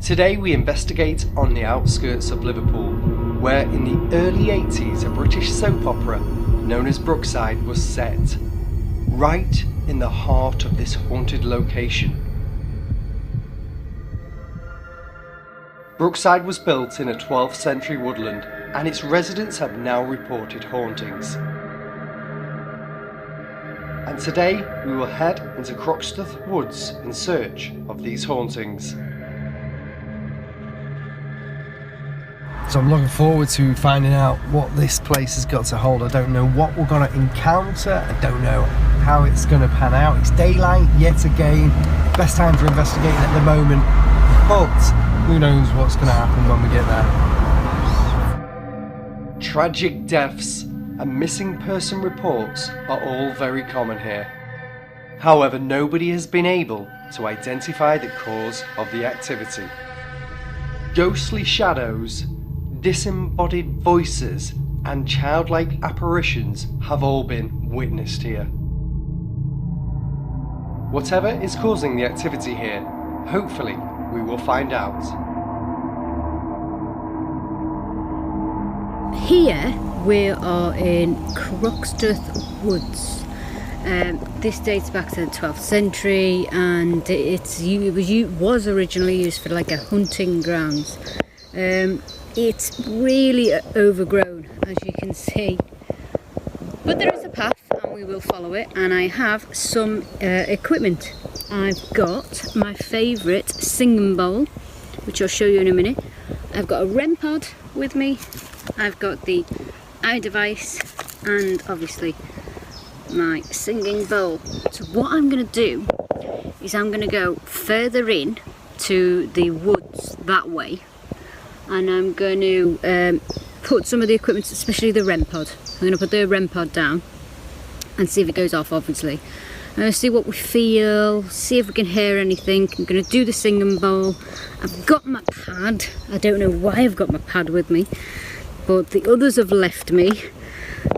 Today we investigate on the outskirts of Liverpool, where in the early 80s a British soap opera known as Brookside was set, right in the heart of this haunted location. Brookside was built in a 12th century woodland, and its residents have now reported hauntings. And today we will head into Croxteth Woods in search of these hauntings. So I'm looking forward to finding out what this place has got to hold. I don't know what we're going to encounter. I don't know how it's going to pan out. It's daylight yet again. Best time for investigating at the moment. But who knows what's going to happen when we get there. Tragic deaths and missing person reports are all very common here. However, nobody has been able to identify the cause of the activity. Ghostly shadows, disembodied voices and childlike apparitions have all been witnessed here. Whatever is causing the activity here, hopefully we will find out. Here we are in Croxteth Woods. This dates back to the 12th century, and it was originally used for like a hunting grounds. It's really overgrown, as you can see, but there is a path and we will follow it, and I have some equipment. I've got my favourite singing bowl, which I'll show you in a minute. I've got a REM pod with me, I've got the iDevice, and obviously my singing bowl. So what I'm going to do is I'm going to go further in to the woods that way, and I'm going to put some of the equipment, especially the REM pod. I'm going to put the REM pod down and see if it goes off, obviously. I'm going to see what we feel, see if we can hear anything. I'm going to do the singing bowl. I've got my pad. I don't know why I've got my pad with me, but the others have left me,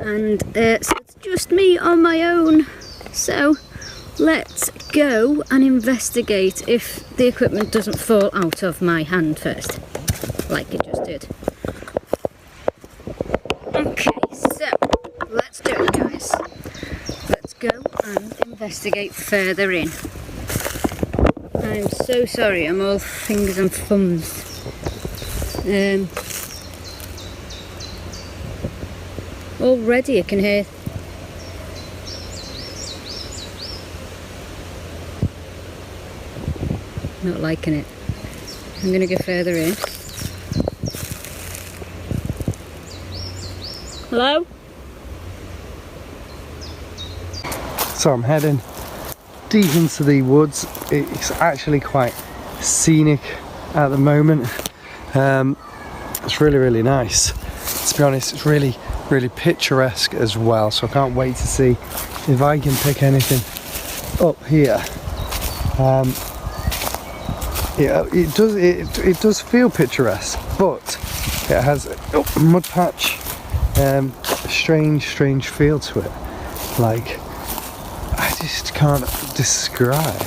and so it's just me on my own. So let's go and investigate if the equipment doesn't fall out of my hand first, like it just did. Okay, so let's do it, guys. Let's go and investigate further in. I'm so sorry, I'm all fingers and thumbs. Already I can hear. Not liking it. I'm going to go further in. Hello? So I'm heading deep into the woods. It's actually quite scenic at the moment. It's really nice. To be honest, it's really picturesque as well, so I can't wait to see if I can pick anything up here. Yeah, it does feel picturesque, but it has a mud patch, strange feel to it. Like, I just can't describe.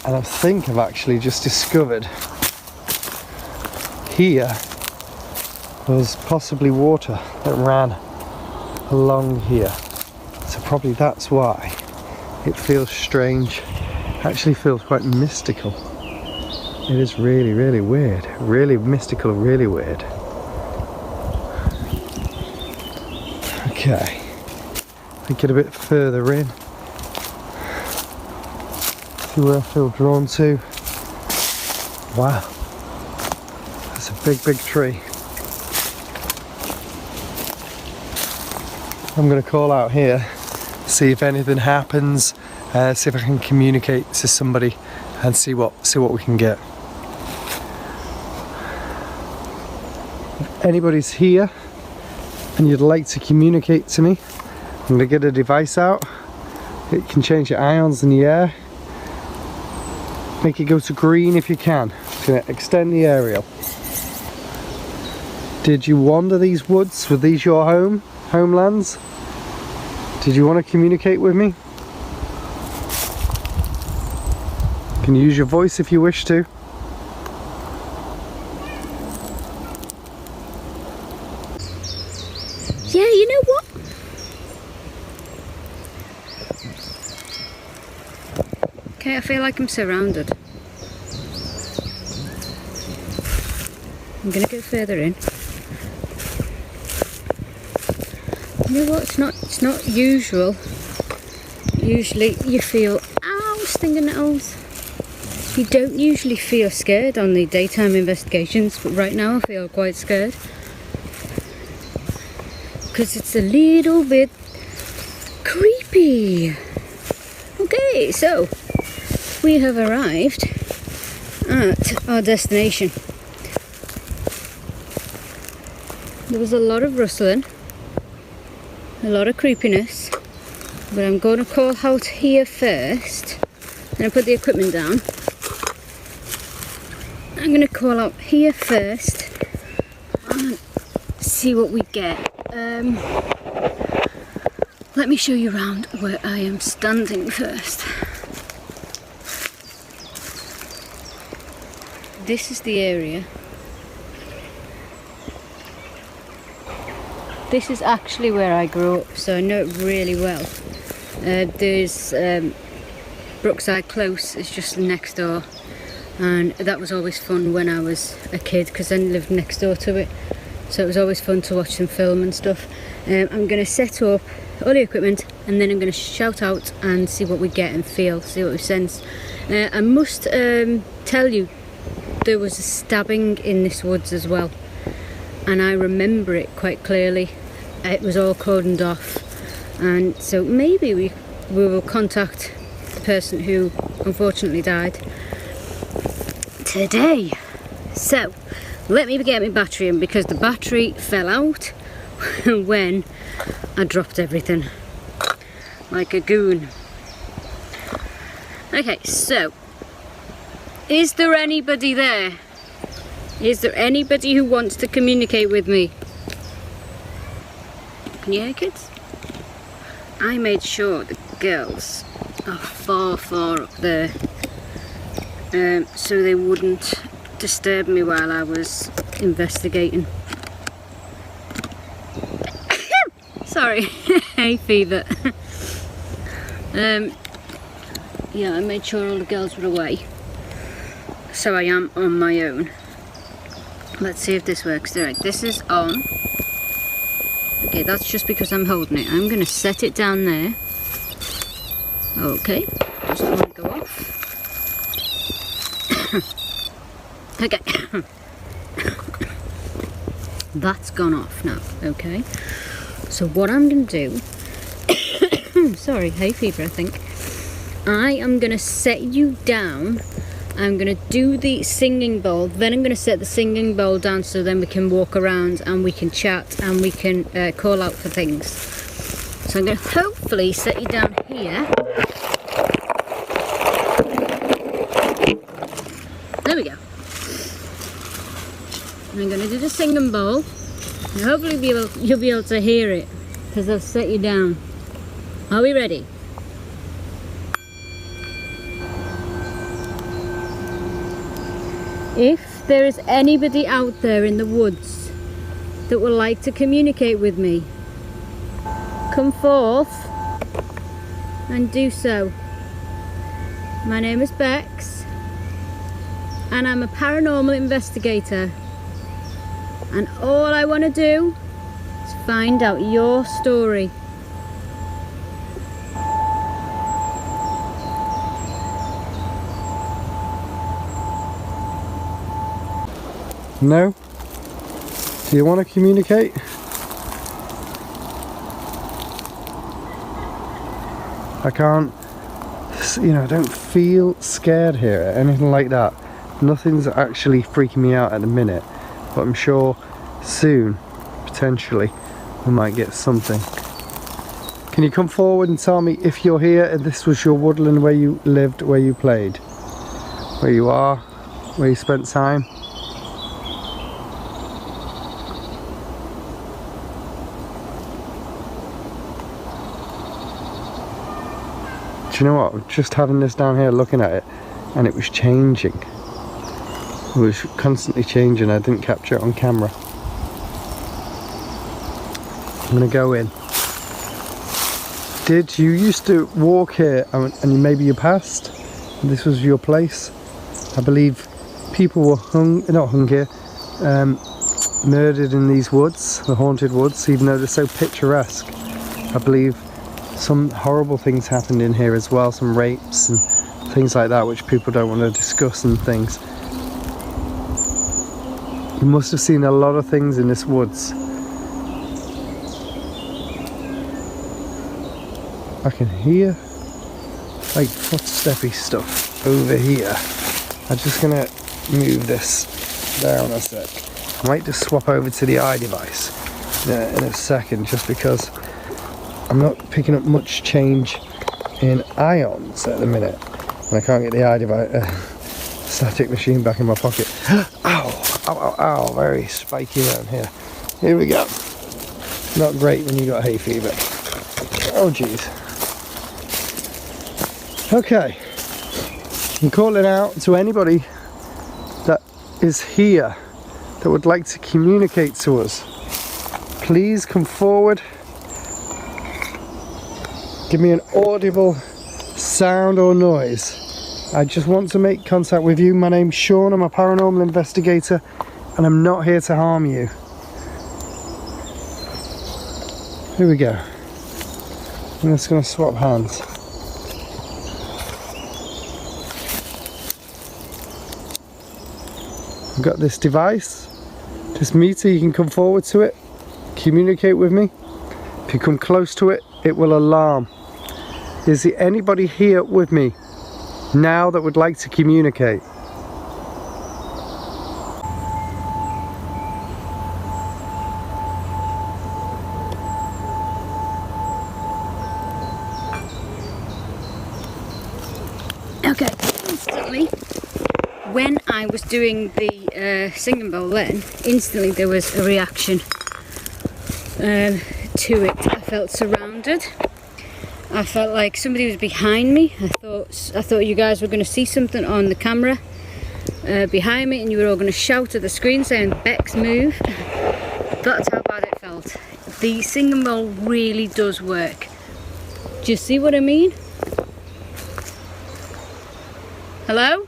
And I think I've actually just discovered here was possibly water that ran along here. So probably that's why it feels strange. Actually feels quite mystical. It is really weird. Really mystical, really weird. Okay. I get a bit further in. See where I feel drawn to. Wow. That's a big tree. I'm going to call out here, see if anything happens, see if I can communicate to somebody and see what we can get. If anybody's here and you'd like to communicate to me, I'm going to get a device out. It can change the ions in the air. Make it go to green if you can. It's going to extend the aerial. Did you wander these woods? Were these your homelands? Did you want to communicate with me? You can use your voice if you wish to. I feel like I'm surrounded. I'm gonna go further in. You know what? It's not usual. Usually you feel, ow, stinging nettles. You don't usually feel scared on the daytime investigations, but right now I feel quite scared. Because it's a little bit creepy. Okay, so we have arrived at our destination. There was a lot of rustling, a lot of creepiness, but I'm going to call out here first. I'm going to put the equipment down. I'm going to call out here first and see what we get. Let me show you around where I am standing first. This is the area. This is actually where I grew up, so I know it really well. There's Brookside Close is just next door, and that was always fun when I was a kid because I lived next door to it, so it was always fun to watch them film and stuff. I'm going to set up all the equipment and then I'm going to shout out and see what we get and feel, see what we sense. I must tell you, there was a stabbing in this woods as well, and I remember it quite clearly. It was all cordoned off, and so maybe we will contact the person who unfortunately died today. So let me get my battery in, because the battery fell out when I dropped everything like a goon. Okay, so is there anybody there? Is there anybody who wants to communicate with me? Can you hear, kids? I made sure the girls are far up there, so they wouldn't disturb me while I was investigating. Sorry, hay fever. Yeah, I made sure all the girls were away, so I am on my own. Let's see if this works. Alright, this is on. Okay, that's just because I'm holding it. I'm going to set it down there. Okay, doesn't want to go off. Okay. That's gone off now. Okay. So what I'm going to do... Sorry, hay fever, I think. I am going to set you down. I'm going to do the singing bowl, then I'm going to set the singing bowl down so then we can walk around and we can chat and we can call out for things. So I'm going to hopefully set you down here. There we go. And I'm going to do the singing bowl, and hopefully you'll be able to hear it because I've set you down. Are we ready? If there is anybody out there in the woods that would like to communicate with me, come forth and do so. My name is Bex and I'm a paranormal investigator, and all I want to do is find out your story. No? Do you want to communicate? I can't, you know, I don't feel scared here or anything like that. Nothing's actually freaking me out at the minute, but I'm sure soon, potentially, we might get something. Can you come forward and tell me if you're here and this was your woodland where you lived, where you played, where you are, where you spent time? Do you know what? Just having this down here, looking at it, and it was changing. It was constantly changing. I didn't capture it on camera. I'm gonna go in. Did you used to walk here and maybe you passed? this was your place. I believe people were not hung here, murdered in these woods, the haunted woods, even though they're so picturesque. I believe some horrible things happened in here as well, some rapes and things like that, which people don't want to discuss and things. You must have seen a lot of things in this woods. I can hear like footsteppy stuff over here. I'm just gonna move this down a sec. I might just swap over to the eye device in a second, just because I'm not picking up much change in ions at the minute, and I can't get the eye device static machine back in my pocket. Ow, ow, ow, ow, very spiky around here. Here we go. Not great when you got hay fever. Oh geez. Okay, I'm calling out to anybody that is here that would like to communicate to us. Please come forward. Give me an audible sound or noise. I just want to make contact with you. My name's Sean, I'm a paranormal investigator, and I'm not here to harm you. Here we go. I'm just going to swap hands. I've got this device, this meter. You can come forward to it, communicate with me. If you come close to it, it will alarm. Is there anybody here with me now that would like to communicate? Okay, instantly, when I was doing the singing bowl then, instantly there was a reaction to it. I felt surrounded. I felt like somebody was behind me. I thought you guys were going to see something on the camera behind me, and you were all going to shout at the screen saying, "Bex, move." That's how bad it felt. The singing bowl really does work. Do you see what I mean? Hello?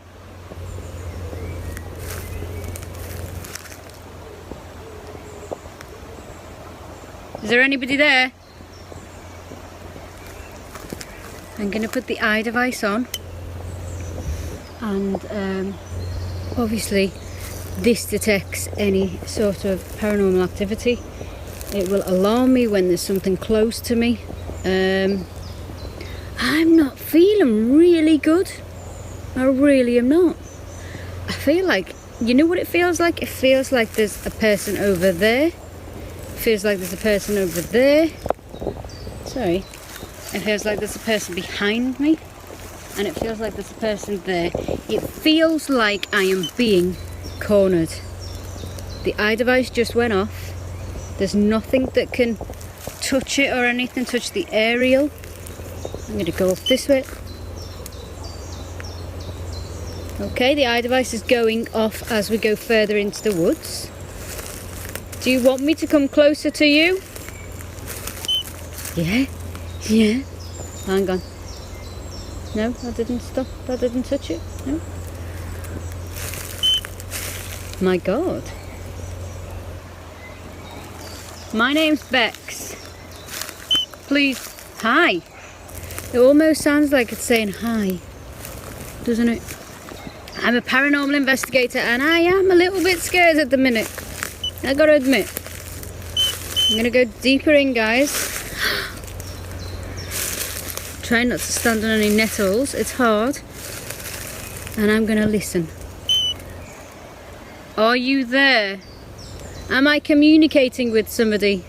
Is there anybody there? I'm going to put the eye device on, and obviously this detects any sort of paranormal activity. It will alarm me when there's something close to me. I'm not feeling really good. I really am not. I feel like, you know what it feels like? It feels like there's a person over there. It feels like there's a person over there. Sorry. It feels like there's a person behind me, and it feels like there's a person there. It feels like I am being cornered. The eye device just went off. There's nothing that can touch it or anything, touch the aerial. I'm going to go up this way. Okay, the eye device is going off as we go further into the woods. Do you want me to come closer to you? Yeah? Yeah. Hang on. No, that didn't stop. That didn't touch it. No. My God. My name's Bex. Please, hi. It almost sounds like it's saying hi, doesn't it? I'm a paranormal investigator, and I am a little bit scared at the minute. I gotta admit. I'm gonna go deeper in, guys. Try not to stand on any nettles, it's hard. And I'm gonna listen. Are you there? Am I communicating with somebody?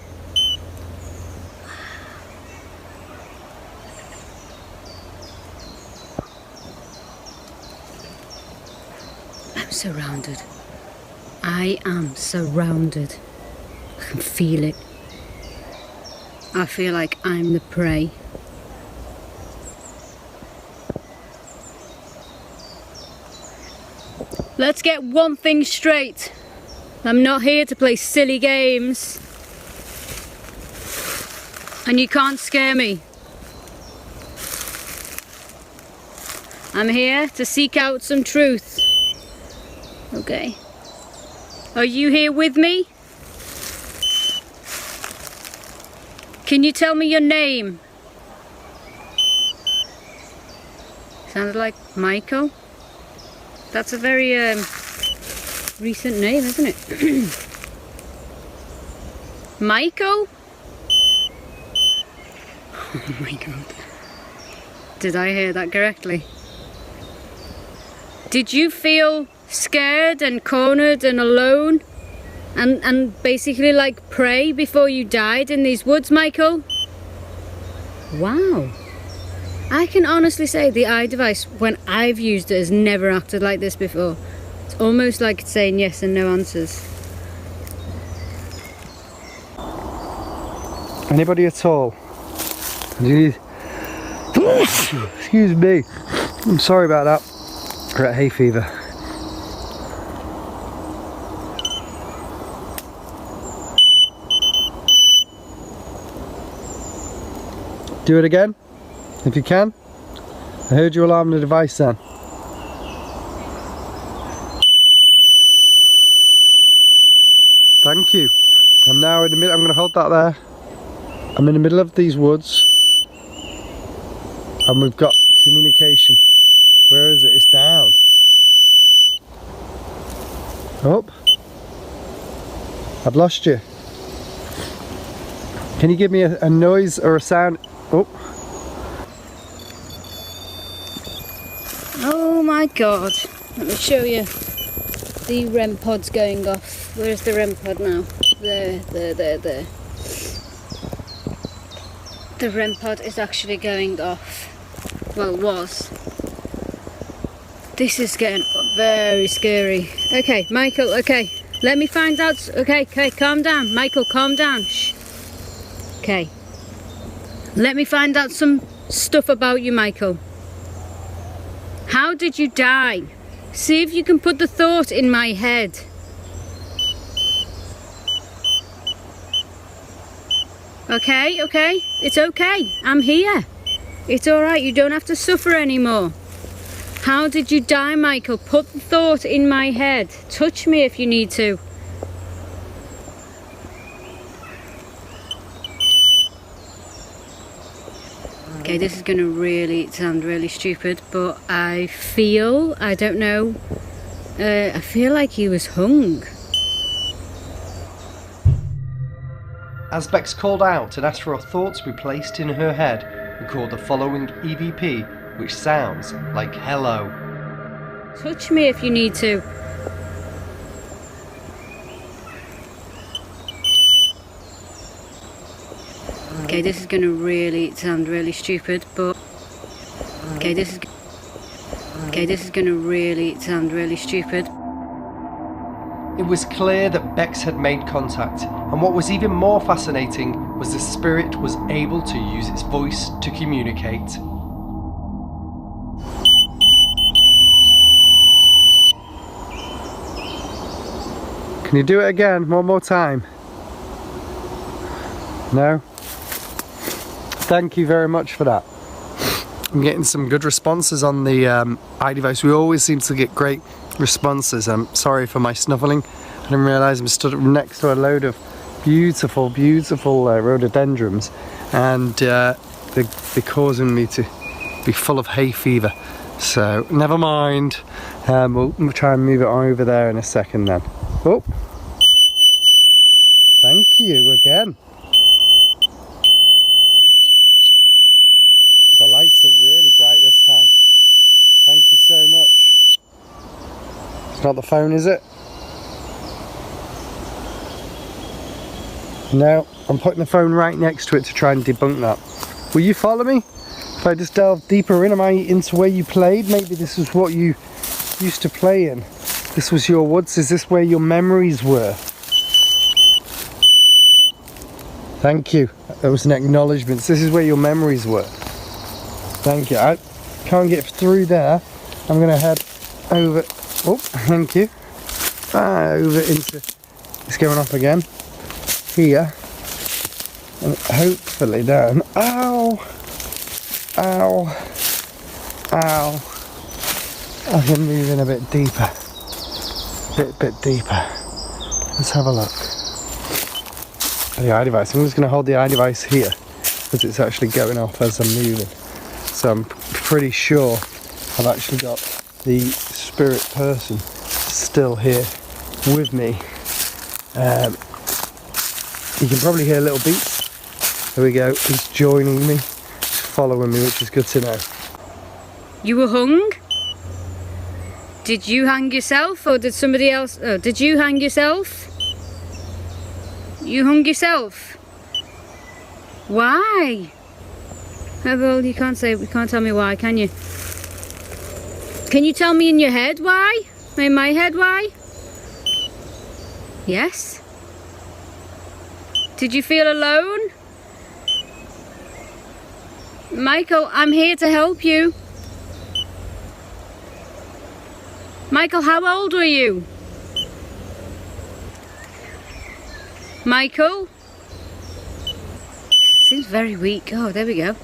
I'm surrounded. I am surrounded. I can feel it. I feel like I'm the prey. Let's get one thing straight. I'm not here to play silly games. And you can't scare me. I'm here to seek out some truth. Okay. Are you here with me? Can you tell me your name? Sounded like Michael. That's a very recent name, isn't it? Michael? Oh my god. Did I hear that correctly? Did you feel scared and cornered and alone and basically like prey before you died in these woods, Michael? Wow. I can honestly say the eye device, when I've used it, has never acted like this before. It's almost like it's saying yes and no answers. Anybody at all? Excuse me. I'm sorry about that. I got hay fever. Do it again, if you can. I heard you alarm the device then. Thank you. I'm now in the middle. I'm going to hold that there. I'm in the middle of these woods, and we've got communication. Where is it? It's down. Up. I've lost you. Can you give me a noise or a sound? Oh. Oh my god. Let me show you. The REM pod's going off. Where's the REM pod now? There. The REM pod is actually going off. Well, it was. This is getting very scary. Okay, Michael, okay. Let me find out. Okay, calm down. Michael, calm down. Shh. Okay. Let me find out some stuff about you, Michael. How did you die? See if you can put the thought in my head. Okay, it's okay. I'm here. It's alright, you don't have to suffer anymore. How did you die, Michael? Put the thought in my head. Touch me if you need to. Okay, this is going to really sound really stupid, but I feel like he was hung. As Bex called out and asked for her thoughts to be placed in her head, we called the following EVP, which sounds like hello. Touch me if you need to. Okay, this is going to really sound really stupid, but this is going to really sound really stupid. It was clear that Bex had made contact, and what was even more fascinating was the spirit was able to use its voice to communicate. Can you do it again, one more time? No? Thank you very much for that. I'm getting some good responses on the iDevice. We always seem to get great responses. I'm sorry for my snuffling. I didn't realise I'm stood next to a load of beautiful rhododendrons, and they're causing me to be full of hay fever. So never mind. We'll try and move it over there in a second then. Oh, thank you again. The lights are really bright this time. Thank you so much. It's not the phone, is it? No, I'm putting the phone right next to it to try and debunk that. Will you follow me? If I just delve deeper in, am I into where you played? Maybe this is what you used to play in. This was your woods. Is this where your memories were? Thank you. That was an acknowledgement. This is where your memories were. Thank you. I can't get through there. I'm going to head over. Oh, thank you. Over into. It's going off again. Here. And hopefully down. Ow! Ow! Ow! I can move in a bit deeper. Bit deeper. Let's have a look. The eye device. I'm just going to hold the eye device here because it's actually going off as I'm moving. So I'm pretty sure I've actually got the spirit person still here with me. You can probably hear little beats. There we go. He's joining me. He's following me, which is good to know. You were hung? Did you hang yourself or did somebody else? Oh, did you hang yourself? You hung yourself? Why? Oh, well, you can't tell me why, can you? Can you tell me in your head why? In my head why? Yes? Did you feel alone? Michael, I'm here to help you. Michael, how old were you? Michael? Seems very weak. Oh, there we go.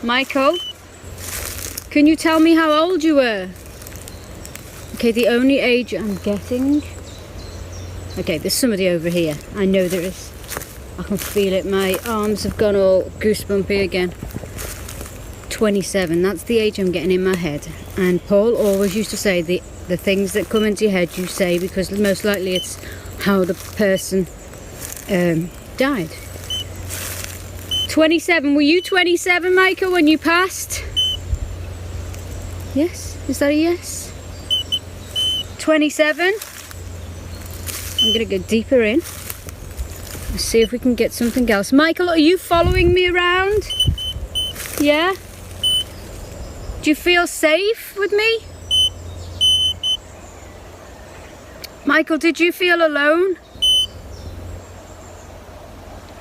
Michael? Can you tell me how old you were? Okay, the only age I'm getting... Okay, there's somebody over here. I know there is. I can feel it. My arms have gone all goosebumpy again. 27, that's the age I'm getting in my head. And Paul always used to say the things that come into your head you say because most likely it's how the person died. 27, were you 27, Michael, when you passed? Yes, is that a yes? 27. I'm gonna go deeper in. Let's see if we can get something else. Michael, are you following me around? Yeah? Do you feel safe with me? Michael, did you feel alone?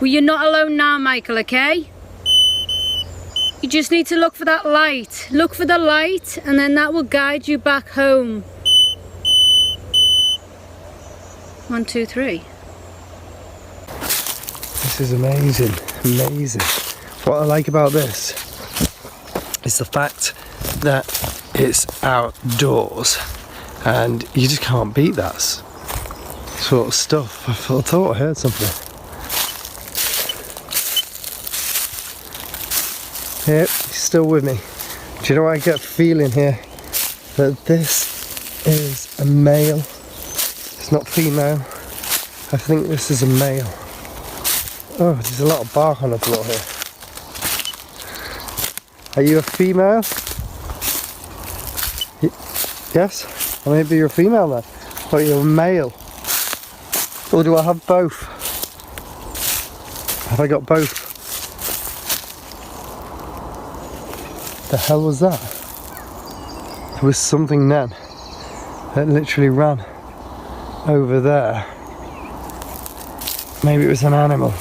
Well, you're not alone now, Michael, okay? You just need to look for that light. Look for the light and then that will guide you back home. 1, 2, 3. This is amazing, amazing. What I like about this is the fact that it's outdoors and you just can't beat that sort of stuff. I thought I heard something. Yep, he's still with me. Do you know what I get a feeling here? That this is a male. It's not female. I think this is a male. Oh, there's a lot of bark on the floor here. Are you a female? Yes? Or maybe you're a female then. Or you're a male. Or do I have both? Have I got both? The hell was that? There was something then that literally ran over there. Maybe it was an animal.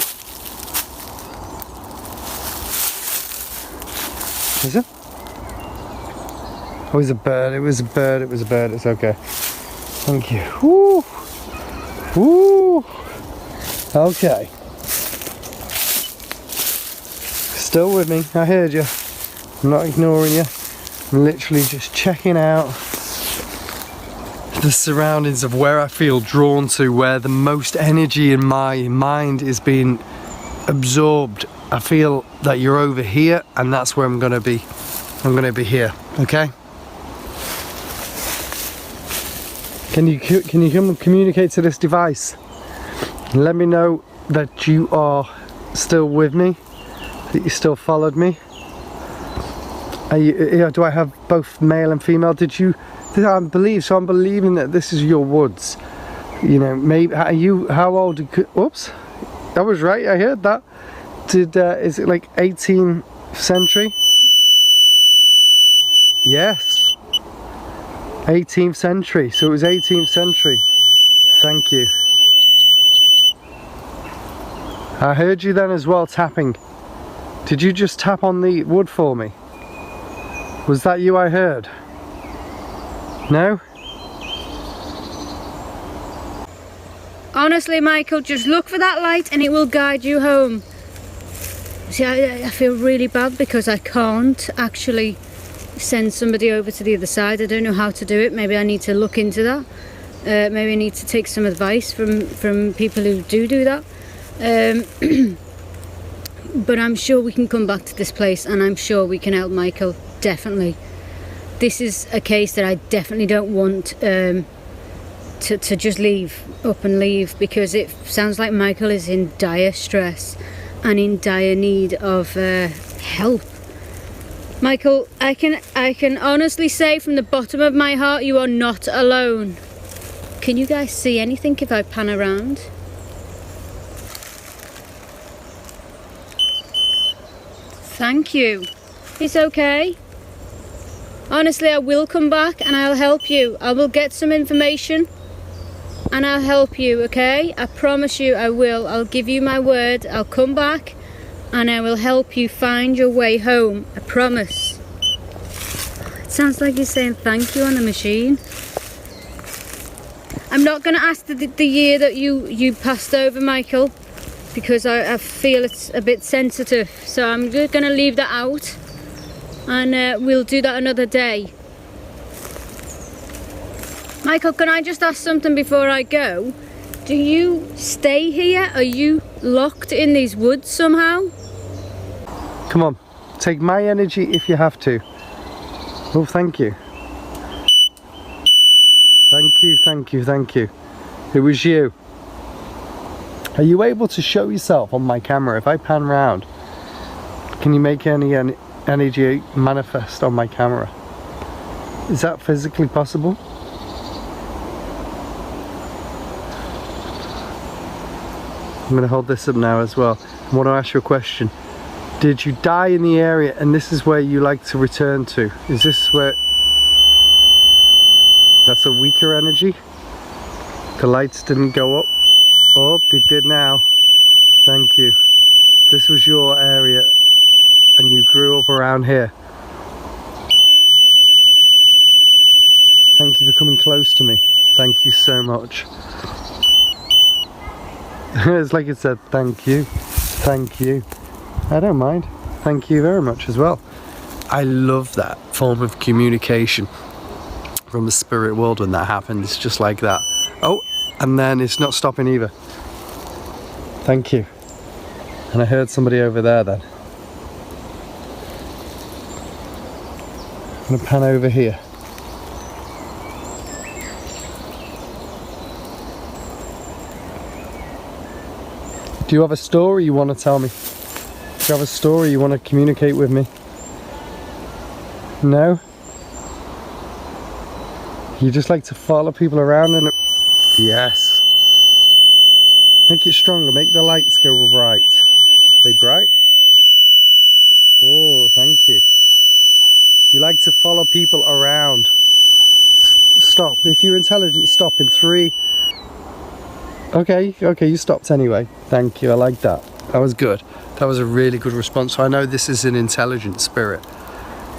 Is it? Oh, it was a bird, it was a bird, it was a bird, it's okay. Thank you. Woo! Woo! Okay. Still with me, I heard you. I'm not ignoring you. I'm literally just checking out the surroundings of where I feel drawn to, where the most energy in my mind is being absorbed. I feel that you're over here and that's where I'm gonna be. I'm gonna be here, okay? Can you come communicate to this device? And let me know that you are still with me, that you still followed me. Are you, do I have both male and female? I'm believing that this is your woods. You know, maybe, how old, whoops, that was right, I heard that. Is it like 18th century? Yes. 18th century, so it was 18th century. Thank you. I heard you then as well tapping. Did you just tap on the wood for me? Was that you I heard? No? Honestly, Michael, just look for that light and it will guide you home. See, I feel really bad because I can't actually send somebody over to the other side. I don't know how to do it. Maybe I need to look into that. Maybe I need to take some advice from people who do that. But I'm sure we can come back to this place, and I'm sure we can help Michael, definitely. This is a case that I definitely don't want to just leave because it sounds like Michael is in dire stress and in dire need of help. Michael, I can honestly say from the bottom of my heart, you are not alone. Can you guys see anything if I pan around? Thank you. It's okay. Honestly, I will come back and I'll help you. I will get some information and I'll help you, okay? I promise you I will. I'll give you my word. I'll come back and I will help you find your way home. I promise. It sounds like you're saying thank you on the machine. I'm not going to ask the year that you passed over, Michael, because I feel it's a bit sensitive, so I'm just going to leave that out, and we'll do that another day. Michael, can I just ask something before I go? Do you stay here? Are you locked in these woods somehow? Come on, take my energy if you have to. Oh, thank you. Thank you, thank you, thank you. It was you. Are you able to show yourself on my camera? If I pan round, can you make any energy manifest on my camera? Is that physically possible? I'm going to hold this up now as well. I want to ask you a question. Did you die in the area and this is where you like to return to? Is this where... That's a weaker energy? The lights didn't go up? Oh, they did now. Thank you. This was your area and you grew up around here. Thank you for coming close to me. Thank you so much. It's like it said, thank you. Thank you. I don't mind. Thank you very much as well. I love that form of communication from the spirit world when that happens. It's just like that. Oh, and then it's not stopping either. Thank you. And I heard somebody over there then. I'm going to pan over here. Do you have a story you want to tell me? Do you have a story you want to communicate with me? No? You just like to follow people around and... Yes. Make it stronger, make the lights go bright. Are they bright? Oh, thank you. You like to follow people around. Stop. If you're intelligent, stop in 3. Okay, you stopped anyway. Thank you, I like that. That was good. That was a really good response. So I know this is an intelligent spirit.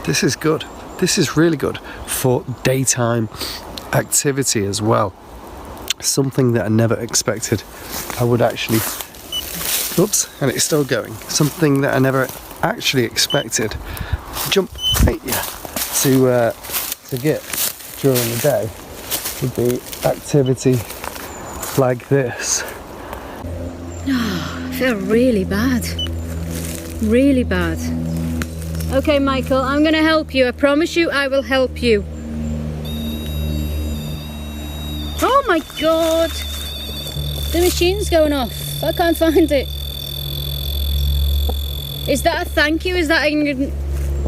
This is good. This is really good for daytime activity as well. Something that I never expected I would actually... Oops, and it's still going. Something that I never actually expected to get during the day would be activity like this. I feel really bad. Really bad. Okay, Michael, I'm gonna help you. I promise you I will help you. Oh my god! The machine's going off. I can't find it. Is that a thank you? Is that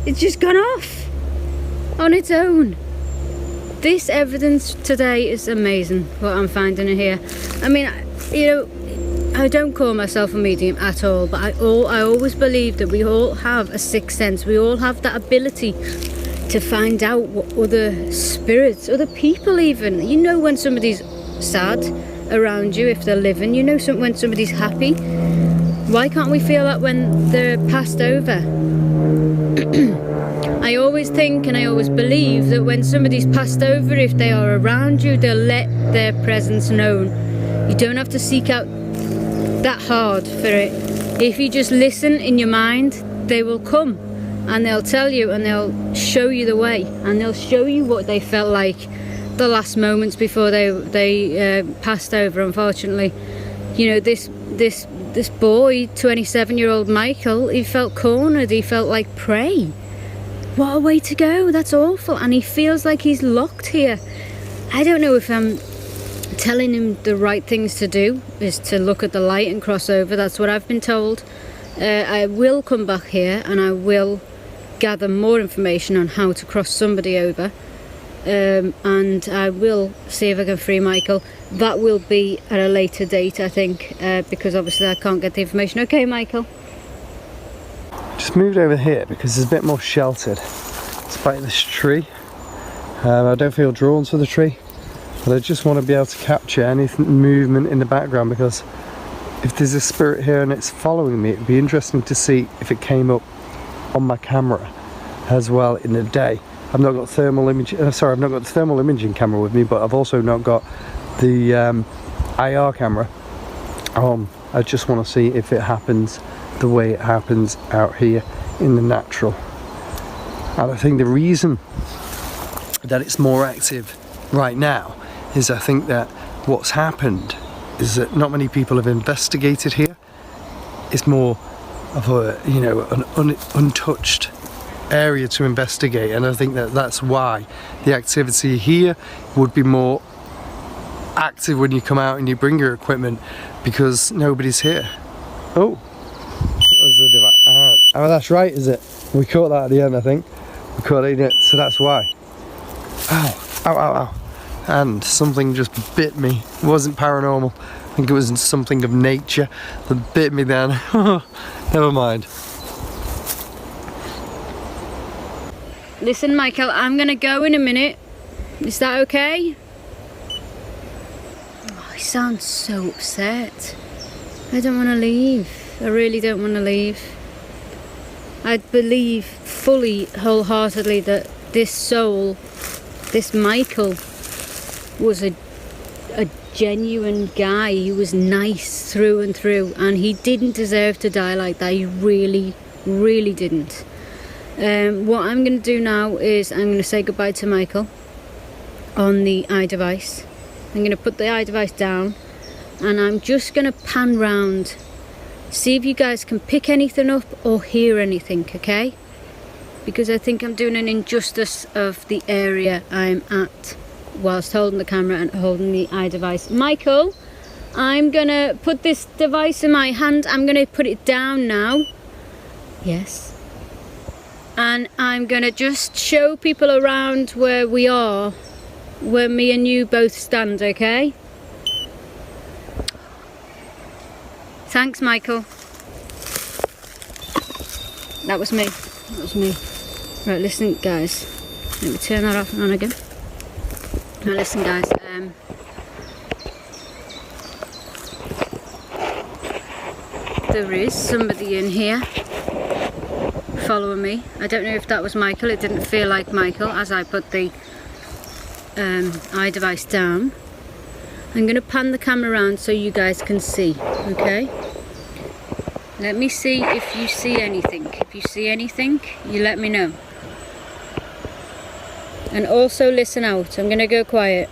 it's just gone off on its own. This evidence today is amazing, what I'm finding here. I mean, you know, I don't call myself a medium at all, but I always believe that we all have a sixth sense. We all have that ability to find out what other spirits, other people even. You know when somebody's sad around you, if they're living. You know when somebody's happy. Why can't we feel that when they're passed over? I always think and I always believe that when somebody's passed over, if they are around you, they'll let their presence known. You don't have to seek out that hard for it. If you just listen in your mind, they will come and they'll tell you, and they'll show you the way, and they'll show you what they felt like the last moments before they passed over, unfortunately. You know, this boy, 27-year-old Michael, he felt cornered, he felt like prey. What a way to go, that's awful. And he feels like he's locked here. I don't know if I'm telling him the right things to do, is to look at the light and cross over. That's what I've been told. I will come back here and I will gather more information on how to cross somebody over. And I will see if I can free Michael. That will be at a later date, I think, because obviously I can't get the information. Okay, Michael? Just moved over here because it's a bit more sheltered despite this tree. I don't feel drawn to the tree, but I just want to be able to capture any movement in the background, because if there's a spirit here and it's following me, it'd be interesting to see if it came up on my camera as well in the day. I've not got thermal image. Sorry, I've not got the thermal imaging camera with me, but I've also not got the IR camera. I just want to see if it happens the way it happens out here in the natural. And I think the reason that it's more active right now is, I think that what's happened is that not many people have investigated here. It's more of a, you know, an untouched area to investigate, and I think that that's why the activity here would be more active when you come out and you bring your equipment, because nobody's here. Oh, oh, that's right, is it? We caught that at the end, I think. We caught it, so that's why. Ow, ow, ow, ow. And something just bit me. It wasn't paranormal. I think it was something of nature that bit me then. Never mind. Listen, Michael, I'm gonna go in a minute. Is that okay? Oh, he sounds so upset. I don't want to leave. I really don't want to leave. I believe fully, wholeheartedly, that this soul, this Michael, was a genuine guy. He was nice through and through, and he didn't deserve to die like that. He really, really didn't. What I'm going to do now is I'm going to say goodbye to Michael on the iDevice. I'm going to put the iDevice down, and I'm just going to pan round, see if you guys can pick anything up or hear anything, okay? Because I think I'm doing an injustice of the area I'm at whilst holding the camera and holding the iDevice. Michael, I'm going to put this device in my hand. I'm going to put it down now. Yes. And I'm going to just show people around where we are, where me and you both stand, okay? Thanks, Michael. That was me. That was me. Right, listen, guys. Let me turn that off and on again. Now, listen, guys. There is somebody in here following me. I don't know if that was Michael. It didn't feel like Michael as I put the iDevice down. I'm going to pan the camera around so you guys can see, okay? Let me see if you see anything. If you see anything, you let me know. And also listen out. I'm going to go quiet.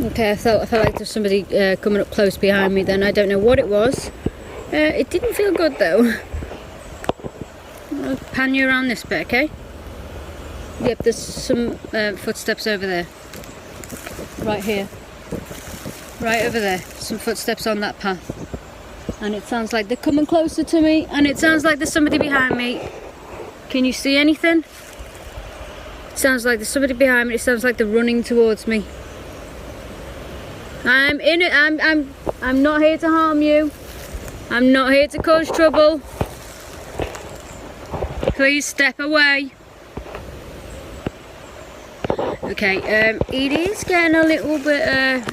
Okay, I felt like there's somebody coming up close behind me then. I don't know what it was. It didn't feel good though. I'll pan you around this bit, okay? Yep, there's some footsteps over there. Right here. Right over there. Some footsteps on that path. And it sounds like they're coming closer to me, and it sounds like there's somebody behind me. Can you see anything? It sounds like there's somebody behind me. It sounds like they're running towards me. I'm in it. I'm not here to harm you. I'm not here to cause trouble. Please step away. Okay, it is getting a little bit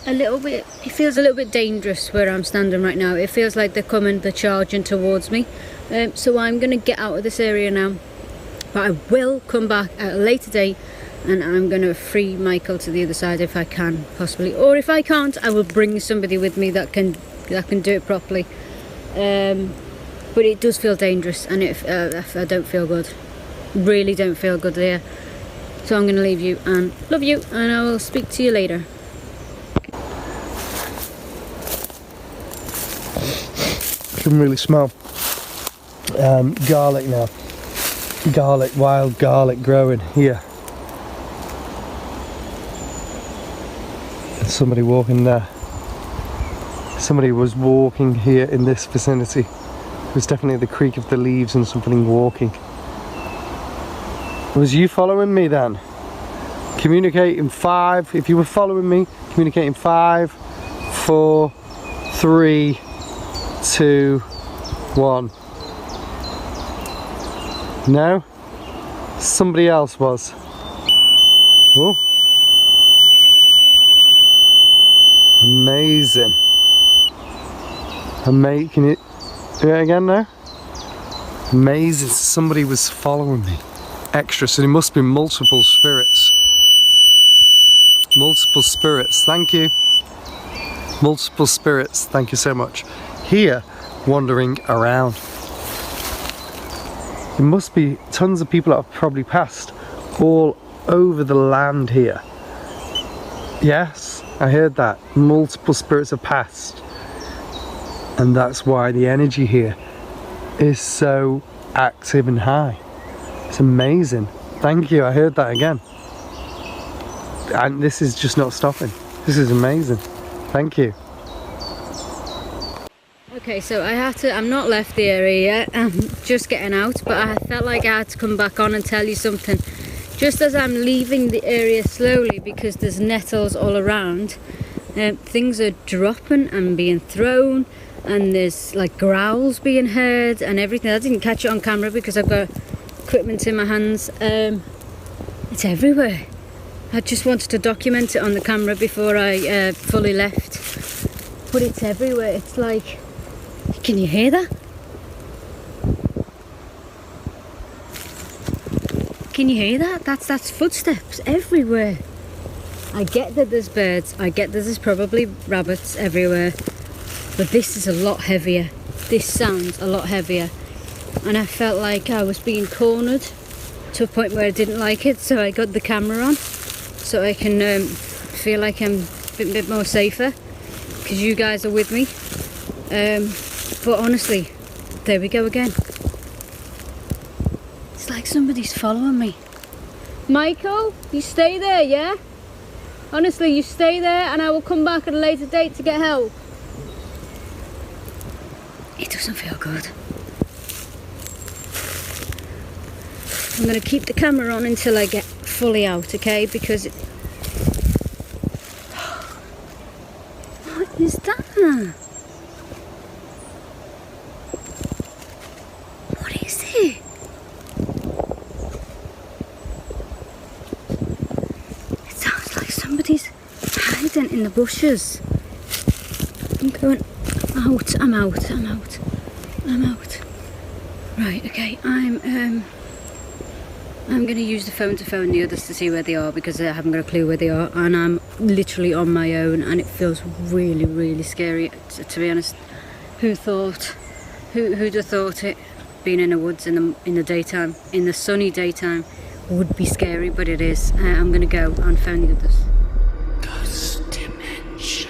a little bit, it feels a little bit dangerous where I'm standing right now. It feels like they're charging towards me. So I'm going to get out of this area now, but I will come back at a later date, and I'm going to free Michael to the other side if I can, possibly, or if I can't, I will bring somebody with me that can do it properly. But it does feel dangerous, and I don't feel good, really don't feel good there. So I'm going to leave you and love you, and I will speak to you later. I can really smell garlic now. Garlic, wild garlic growing here. There's somebody walking there. Somebody was walking here in this vicinity. It was definitely the creak of the leaves and something walking. Was you following me then? Communicate in 5. If you were following me, communicate in 5, 4, 3, 2, 1. No? Somebody else was. Oh. Amazing. Can you do it again now? Amazing. Somebody was following me. Extra, so there must be multiple spirits. Multiple spirits, thank you. Multiple spirits, thank you so much. Here, wandering around. There must be tons of people that have probably passed all over the land here. Yes, I heard that. Multiple spirits have passed. And that's why the energy here is so active and high. It's amazing. Thank you, I heard that again. And this is just not stopping. This is amazing. Thank you. Okay, so I'm not left the area yet. I'm just getting out, but I felt like I had to come back on and tell you something. Just as I'm leaving the area slowly, because there's nettles all around, things are dropping and being thrown, and there's like growls being heard and everything. I didn't catch it on camera because I've got equipment in my hands. It's everywhere. I just wanted to document it on the camera before I fully left, but it's everywhere. It's like, can you hear that? Can you hear that? That's footsteps everywhere. I get that there's birds, I get that there's probably rabbits everywhere, but this is a lot heavier. This sounds a lot heavier, and I felt like I was being cornered to a point where I didn't like it, so I got the camera on so I can feel like I'm a bit more safer, because you guys are with me. But honestly, there we go again. It's like somebody's following me. Michael, you stay there, yeah? Honestly, you stay there and I will come back at a later date to get help. It doesn't feel good. I'm going to keep the camera on until I get fully out, okay? Because what is that? What is it? It sounds like somebody's hiding in the bushes. I'm going out. I'm out. Right, okay, I'm going to use the phone to phone the others to see where they are, because I haven't got a clue where they are, and I'm literally on my own, and it feels really, really scary, to be honest. Who'd have thought it, being in the woods in the daytime, in the sunny daytime, would be scary, but it is. I'm going to go and phone the others. Ghost dimension.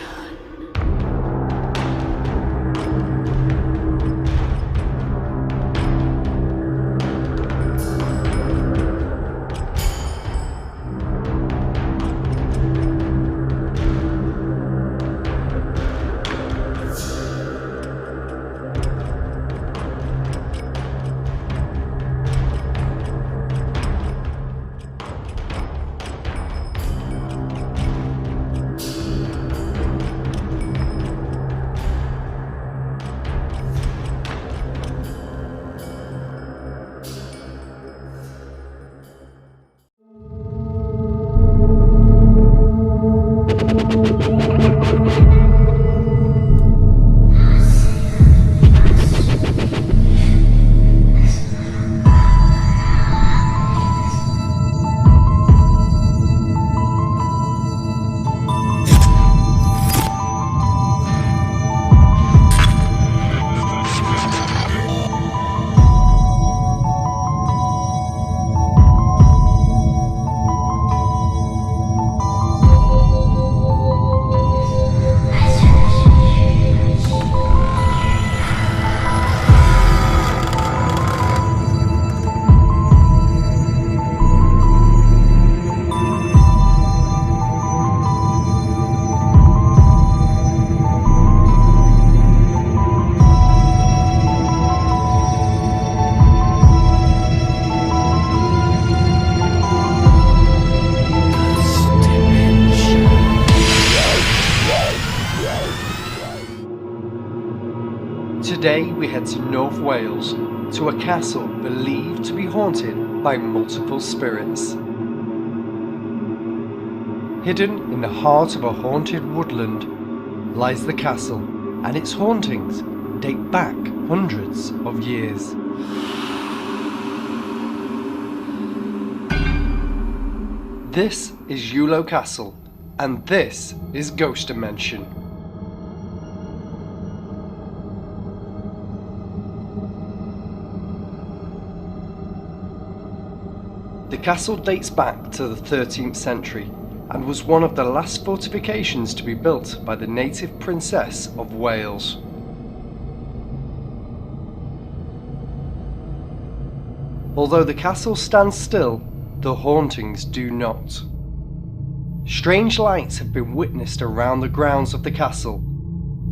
head to North Wales, to a castle believed to be haunted by multiple spirits. Hidden in the heart of a haunted woodland lies the castle, and its hauntings date back hundreds of years. This is Yulo Castle, and this is Ghost Dimension. The castle dates back to the 13th century and was one of the last fortifications to be built by the native Princess of Wales. Although the castle stands still, the hauntings do not. Strange lights have been witnessed around the grounds of the castle.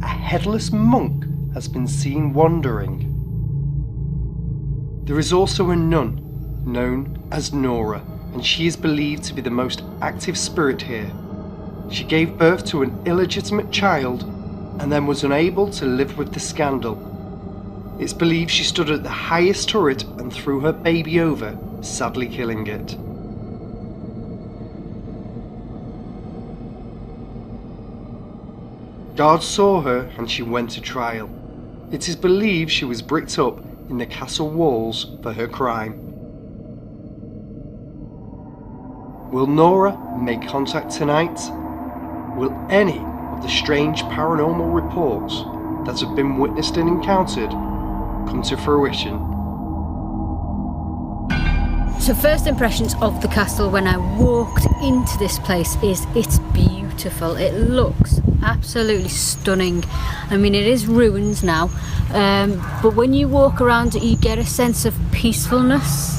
A headless monk has been seen wandering. There is also a nun known as Nora, and she is believed to be the most active spirit here. She gave birth to an illegitimate child and then was unable to live with the scandal. It's believed she stood at the highest turret and threw her baby over, sadly killing it. Guards saw her and she went to trial. It is believed she was bricked up in the castle walls for her crime. Will Nora make contact tonight? Will any of the strange paranormal reports that have been witnessed and encountered come to fruition? So first impressions of the castle when I walked into this place is it's beautiful. It looks absolutely stunning. I mean, it is ruins now, but when you walk around it you get a sense of peacefulness.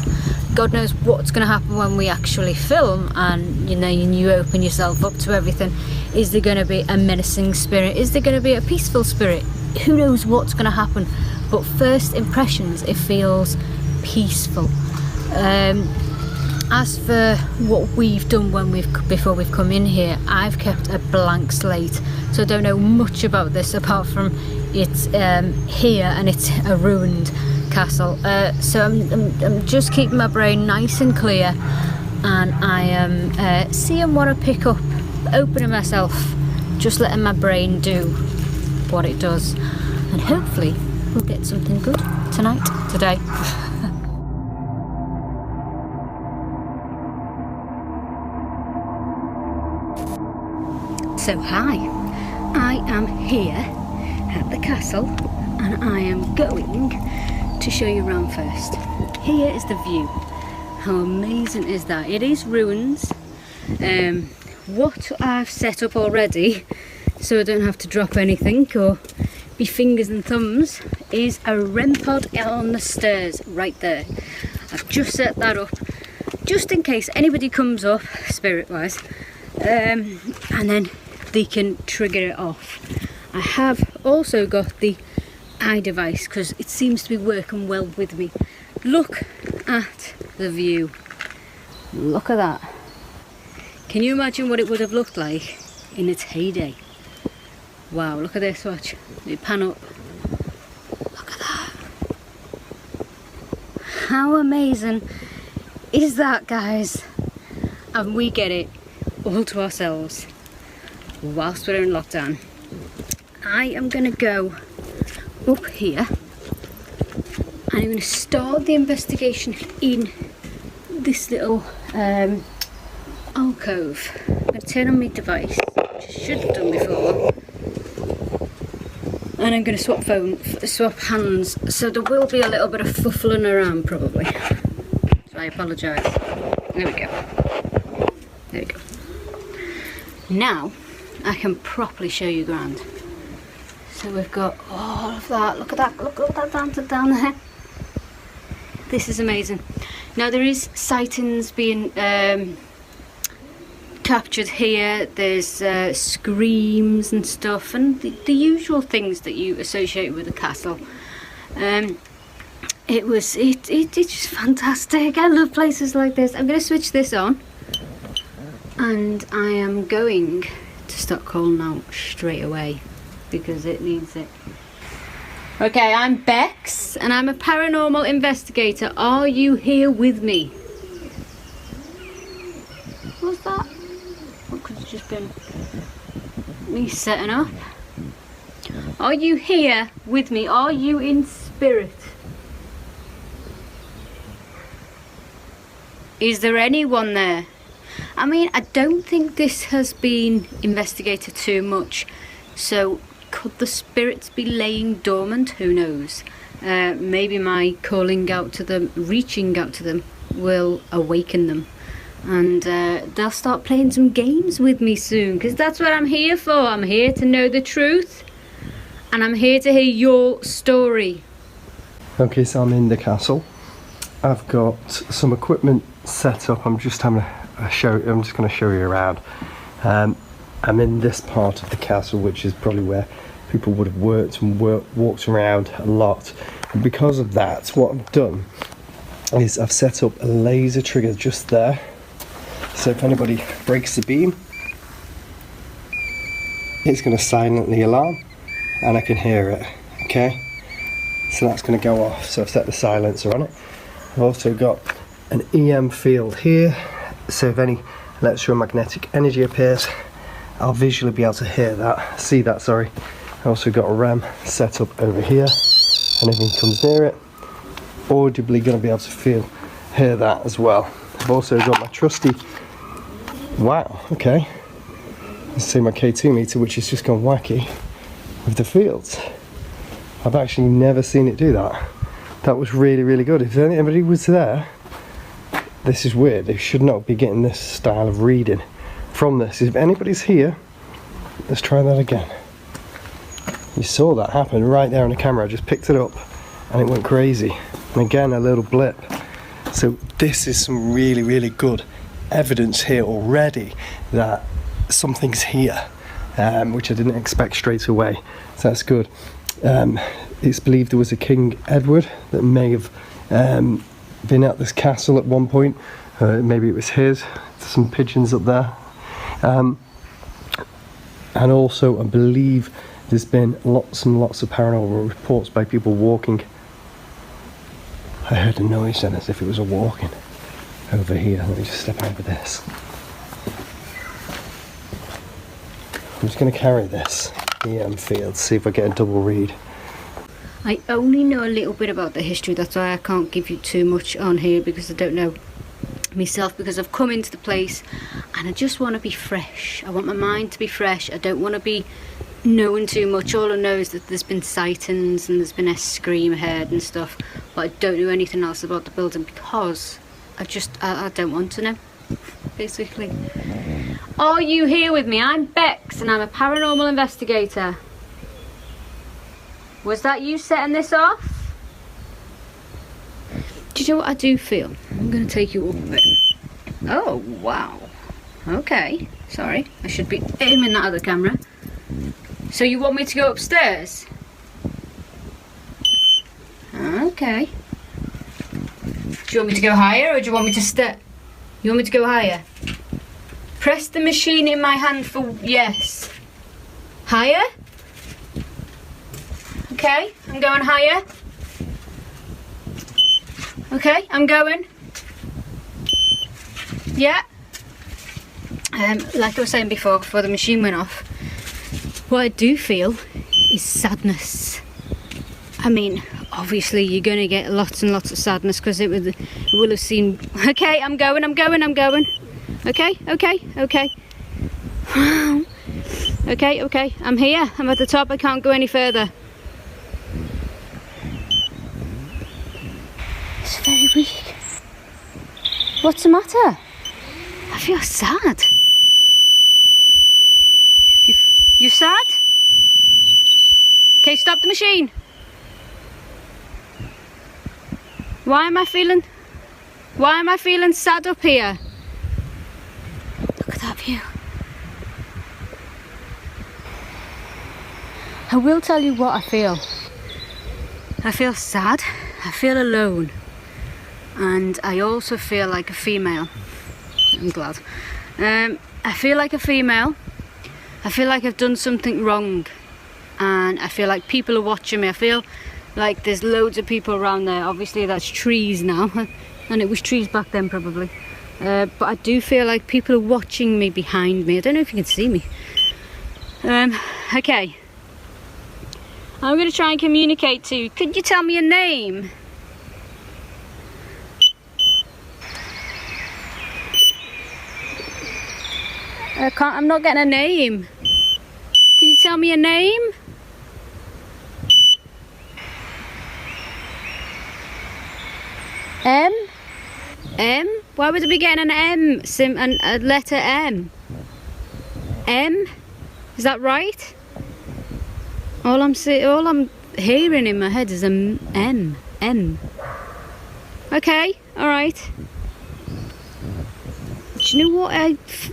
God knows what's going to happen when we actually film and you open yourself up to everything. Is there going to be a menacing spirit? Is there going to be a peaceful spirit? Who knows what's going to happen? But first impressions, it feels peaceful. As for what we've done before we've come in here, I've kept a blank slate, so I don't know much about this apart from it's here and it's a ruined castle. So I'm just keeping my brain nice and clear, and I am seeing what I pick up, opening myself, just letting my brain do what it does, and hopefully we'll get something good today. So hi, I am here at the castle and I am going to show you around first. Here is the view. How amazing is that? It is ruins. What I've set up already, so I don't have to drop anything or be fingers and thumbs, is a REM pod on the stairs right there. I've just set that up just in case anybody comes up spirit wise, and then they can trigger it off. I have also got the eye device because it seems to be working well with me. Look at the view. Look at that. Can you imagine what it would have looked like in its heyday? Wow, look at this, watch. Let me pan up. Look at that. How amazing is that, guys? And we get it all to ourselves whilst we're in lockdown. I am going to go up here and I'm going to start the investigation in this little alcove. I'm going to turn on my device, which I should have done before, and I'm going to swap hands, so there will be a little bit of fuffling around probably, so I apologise. There we go. There we go. Now I can properly show you ground. So we've got all of that. Look at that. Look at that down there. This is amazing. Now there is sightings being captured here. There's screams and stuff, and the usual things that you associate with a castle. It's just fantastic. I love places like this. I'm going to switch this on, and I am going to start calling out straight away because it needs it. Okay, I'm Bex, and I'm a paranormal investigator. Are you here with me? What's that? What could have just been me setting up? Are you here with me? Are you in spirit? Is there anyone there? I mean, I don't think this has been investigated too much, so could the spirits be laying dormant? Who knows? Maybe my calling out to them, reaching out to them, will awaken them, and they'll start playing some games with me soon, because that's what I'm here for. I'm here to know the truth, and I'm here to hear your story. Okay, so I'm in the castle. I've got some equipment set up. I'm just having a show. I'm just going to show you around. I'm in this part of the castle, which is probably where people would have worked and walked around a lot. And because of that, what I've done is I've set up a laser trigger just there. So if anybody breaks the beam, it's going to silently alarm and I can hear it. Okay, so that's going to go off. So I've set the silencer on it. I've also got an EM field here, so if any electromagnetic energy appears, I'll visually be able to hear that, see that, sorry. I also got a RAM set up over here. Anything comes near it, audibly going to be able to hear that as well. I've also got my trusty, wow, okay. Let's see my K2 meter, which has just gone wacky with the fields. I've actually never seen it do that. That was really, really good. If anybody was there, this is weird. They should not be getting this style of reading from this. If anybody's here, let's try that again. You saw that happen right there on the camera. I just picked it up and it went crazy. And again, a little blip. So this is some really, really good evidence here already that something's here, which I didn't expect straight away. So that's good. It's believed there was a King Edward that may have been at this castle at one point. Maybe it was his. There's some pigeons up there. And also I believe there's been lots and lots of paranormal reports by people walking. I heard a noise then as if it was a walking over here. Let me just step over this. I'm just going to carry this EM field, see if I get a double read. I only know a little bit about the history, that's why I can't give you too much on here, because I don't know myself, because I've come into the place and I just want to be fresh. I want my mind to be fresh. I don't want to be knowing too much. All I know is that there's been sightings and there's been a scream heard and stuff, but I don't know anything else about the building because I don't want to know, basically. Are you here with me? I'm Bex and I'm a paranormal investigator. Was that you setting this off? Do you know what I do feel? I'm going to take you up a bit. Oh, wow. Okay. Sorry. I should be aiming that at the camera. So you want me to go upstairs? Okay. Do you want me to go higher or do you want me to step? You want me to go higher? Press the machine in my hand for yes. Higher? Okay, I'm going higher. Okay, I'm going. Yeah. Like I was saying before the machine went off, what I do feel is sadness. I mean, obviously you're going to get lots and lots of sadness because it will have seen. Okay, I'm going. Okay. Okay, I'm here. I'm at the top. I can't go any further. It's very weak. What's the matter? I feel sad. You sad? Okay, stop the machine. Why am I feeling sad up here? Look at that view. I will tell you what I feel. I feel sad, I feel alone, and I also feel like a female. I'm glad. I feel like a female. I feel like I've done something wrong, and I feel like people are watching me. I feel like there's loads of people around there. Obviously that's trees now, and it was trees back then probably. But I do feel like people are watching me behind me. I don't know if you can see me. Okay. I'm going to try and communicate to you. Could you tell me your name? I'm not getting a name. Can you tell me a name? M? M? Why would I be getting an M? A letter M? M? Is that right? All I'm hearing in my head is an M. M. Okay, alright. Do you know what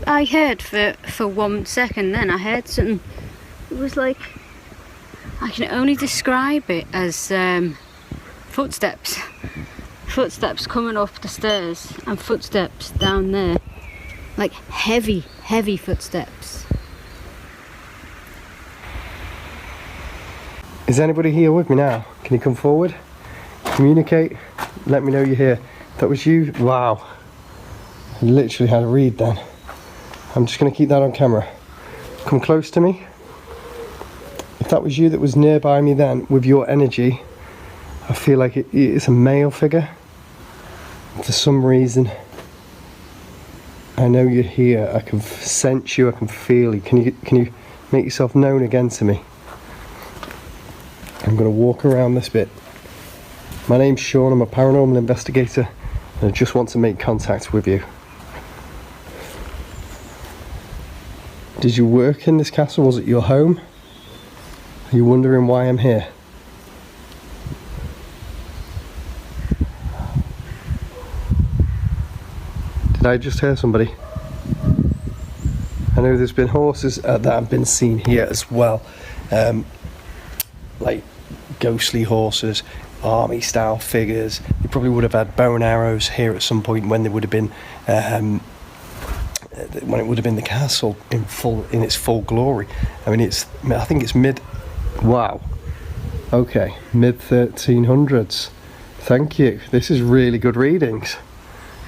I heard for 1 second then? I heard something. It was like, I can only describe it as footsteps. Footsteps coming up the stairs and footsteps down there. Like heavy, heavy footsteps. Is anybody here with me now? Can you come forward? Communicate. Let me know you're here. That was you? Wow. I literally had a read then. I'm just going to keep that on camera. Come close to me. If that was you that was nearby me then, with your energy, I feel like it's a male figure. For some reason, I know you're here. I can sense you. I can feel you. Can you make yourself known again to me? I'm going to walk around this bit. My name's Sean. I'm a paranormal investigator, and I just want to make contact with you. Did you work in this castle? Was it your home? Are you wondering why I'm here? Did I just hear somebody? I know there's been horses that have been seen here as well. Like ghostly horses, army style figures. They probably would have had bow and arrows here at some point when they would have been when it would have been the castle in its full glory. I mean, I think it's mid 1300s. Thank you. This is really good readings.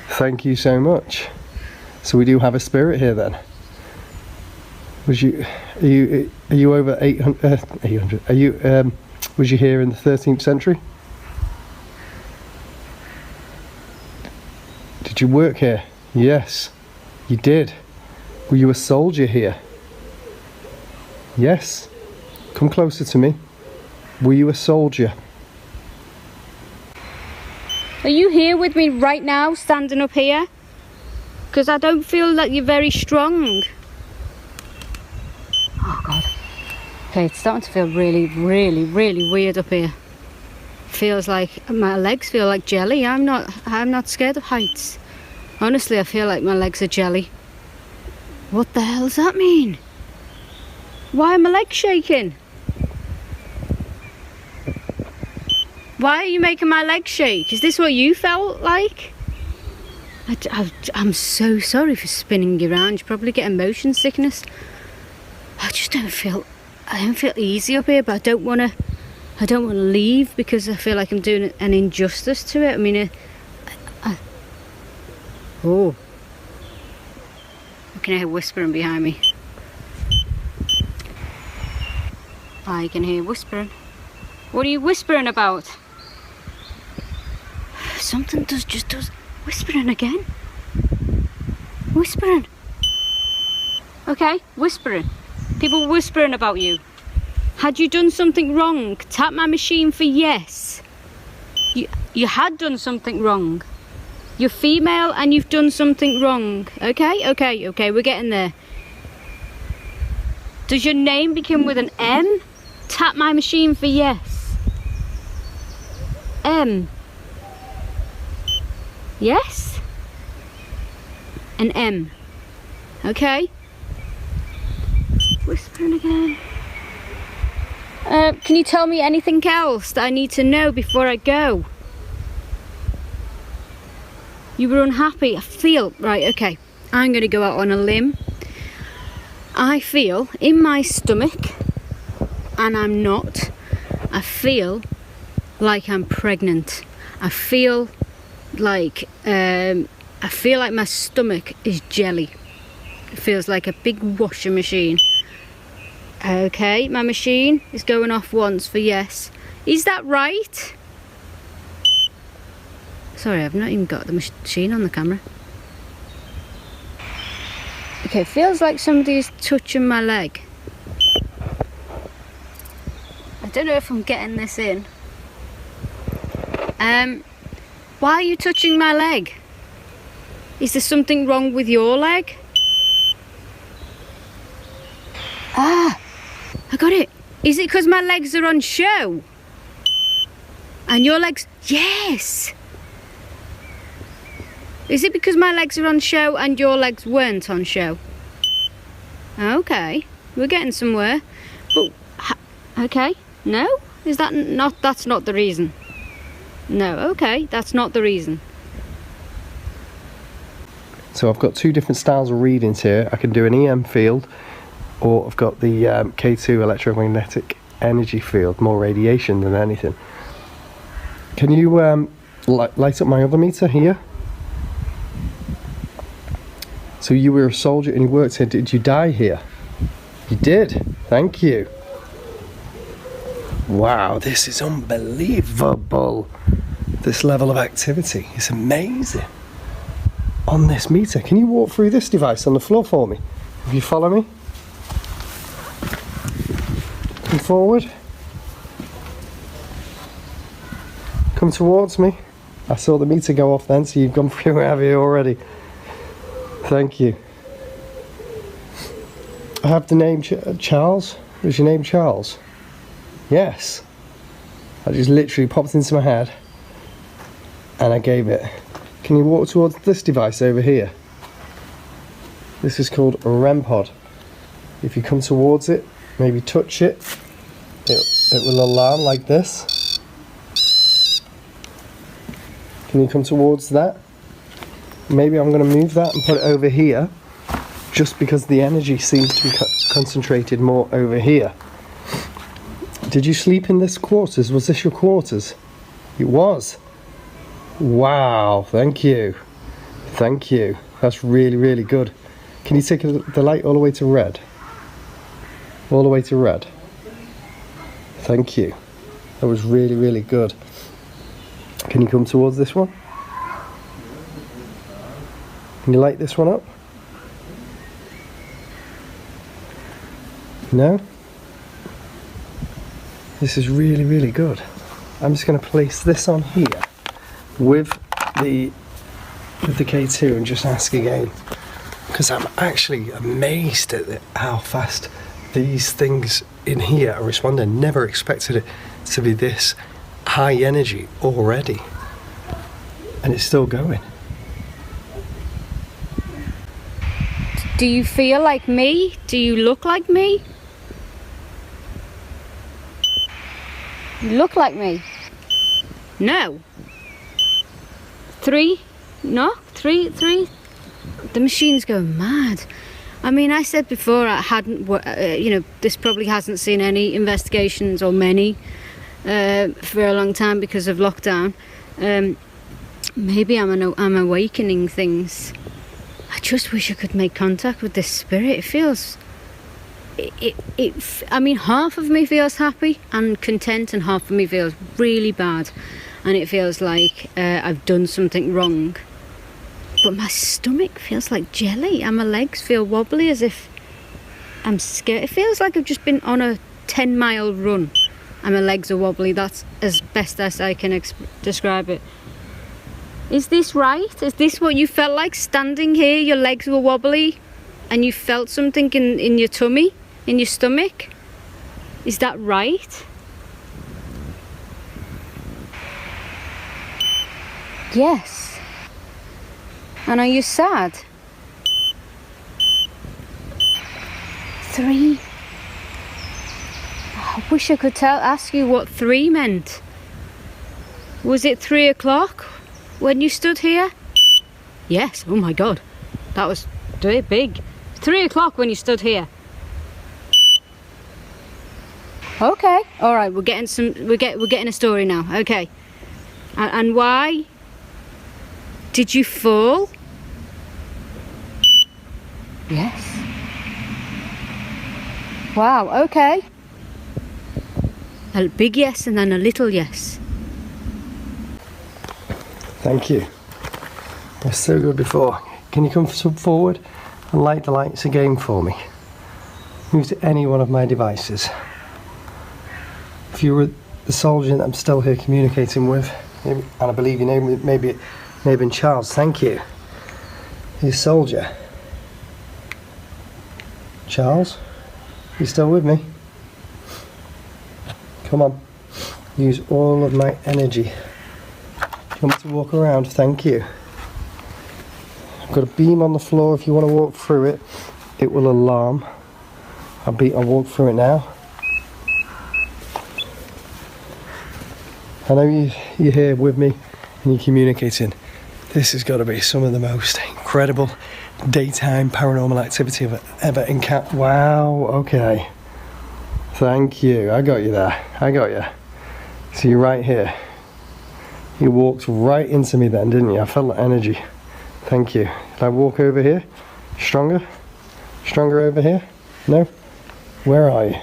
Thank you so much. So we do have a spirit here then. Are you over 800? Are you was you here in the 13th century? Did you work here? Yes, you did. Were you a soldier here? Yes. Come closer to me. Were you a soldier? Are you here with me right now, standing up here? Because I don't feel that you're very strong. Oh God. Okay, it's starting to feel really, really, really weird up here. Feels like my legs feel like jelly. I'm not scared of heights. Honestly, I feel like my legs are jelly. What the hell does that mean? Why are my legs shaking? Why are you making my legs shake? Is this what you felt like? I'm so sorry for spinning you around. You probably get motion sickness. I don't feel easy up here, but I don't want to leave because I feel like I'm doing an injustice to it. I mean, oh, I can hear whispering behind me. I can hear whispering. What are you whispering about? Something just does whispering again. Whispering. Okay, whispering. People whispering about you. Had you done something wrong? Tap my machine for yes. You had done something wrong. You're female and you've done something wrong. Okay, we're getting there. Does your name begin with an M? Tap my machine for yes. M. Yes? An M. Okay. Whispering again. Can you tell me anything else that I need to know before I go? You were unhappy. I feel... Right, okay. I'm going to go out on a limb. I feel in my stomach and I'm not. I feel like I'm pregnant. I feel like my stomach is jelly. It feels like a big washing machine. Okay, my machine is going off once for yes. Is that right? Sorry, I've not even got the machine on the camera. Okay, feels like somebody's touching my leg. I don't know if I'm getting this in. Why are you touching my leg? Is there something wrong with your leg? Ah, I got it. Is it because my legs are on show? And your legs, yes. Is it because my legs are on show and your legs weren't on show? Okay, we're getting somewhere. But, okay, no? Is that not, that's not the reason? No, okay, that's not the reason. So I've got two different styles of readings here. I can do an EM field, or I've got the K2 electromagnetic energy field, more radiation than anything. Can you light up my other meter here? So you were a soldier and you worked here. Did you die here? You did. Thank you. Wow, this is unbelievable. This level of activity is amazing. On this meter, can you walk through this device on the floor for me? If you follow me. Come forward. Come towards me. I saw the meter go off then, so you've gone through it, have you already? Thank you. I have the name Charles. Was your name Charles? Yes. I just literally popped into my head and I gave it. Can you walk towards this device over here? This is called a REM pod. If you come towards it, maybe touch it, it will alarm like this. Can you come towards that? Maybe I'm going to move that and put it over here, just because the energy seems to be concentrated more over here. Did you sleep in this quarters? Was this your quarters? It was. Wow, thank you. Thank you. That's really, really good. Can you take the light all the way to red? All the way to red. Thank you. That was really, really good. Can you come towards this one? Can you light this one up? No? This is really, really good. I'm just going to place this on here with the K2 and just ask again, because I'm actually amazed at how fast these things in here are responding. Never expected it to be this high energy already, and it's still going. Do you feel like me? Do you look like me? You look like me. No. Three. The machine's going mad. I mean, I said before I hadn't, this probably hasn't seen any investigations or many for a long time because of lockdown. Maybe I'm awakening things. I just wish I could make contact with this spirit. It feels, I mean, half of me feels happy and content, and half of me feels really bad, and it feels like I've done something wrong. But my stomach feels like jelly, and my legs feel wobbly as if I'm scared. It feels like I've just been on a 10-mile run and my legs are wobbly. That's as best as I can describe it. Is this right? Is this what you felt like standing here? Your legs were wobbly and you felt something in your tummy, in your stomach? Is that right? Yes. And are you sad? 3. I wish I could ask you what 3 meant. Was it 3 o'clock when you stood here? Yes. Oh my God. That was big. 3 o'clock when you stood here. Okay. All right. We're getting some. We're getting a story now. Okay. And why did you fall? Yes. Wow. Okay. A big yes and then a little yes. Thank you. You're so good before. Can you come forward and light the lights again for me? Move to any one of my devices. If you were the soldier that I'm still here communicating with, and I believe your name may have been Charles, thank you. You soldier. Charles, you still with me? Come on. Use all of my energy. Do you want me to walk around? Thank you. I've got a beam on the floor. If you want to walk through it, it will alarm. I'll walk through it now. I know you're here with me and you're communicating. This has got to be some of the most incredible daytime paranormal activity I've ever encountered. Wow, okay. Thank you. I got you there. I got you. So you're right here. You walked right into me then, didn't you? I felt that energy. Thank you. Did I walk over here? Stronger? Stronger over here? No? Where are you?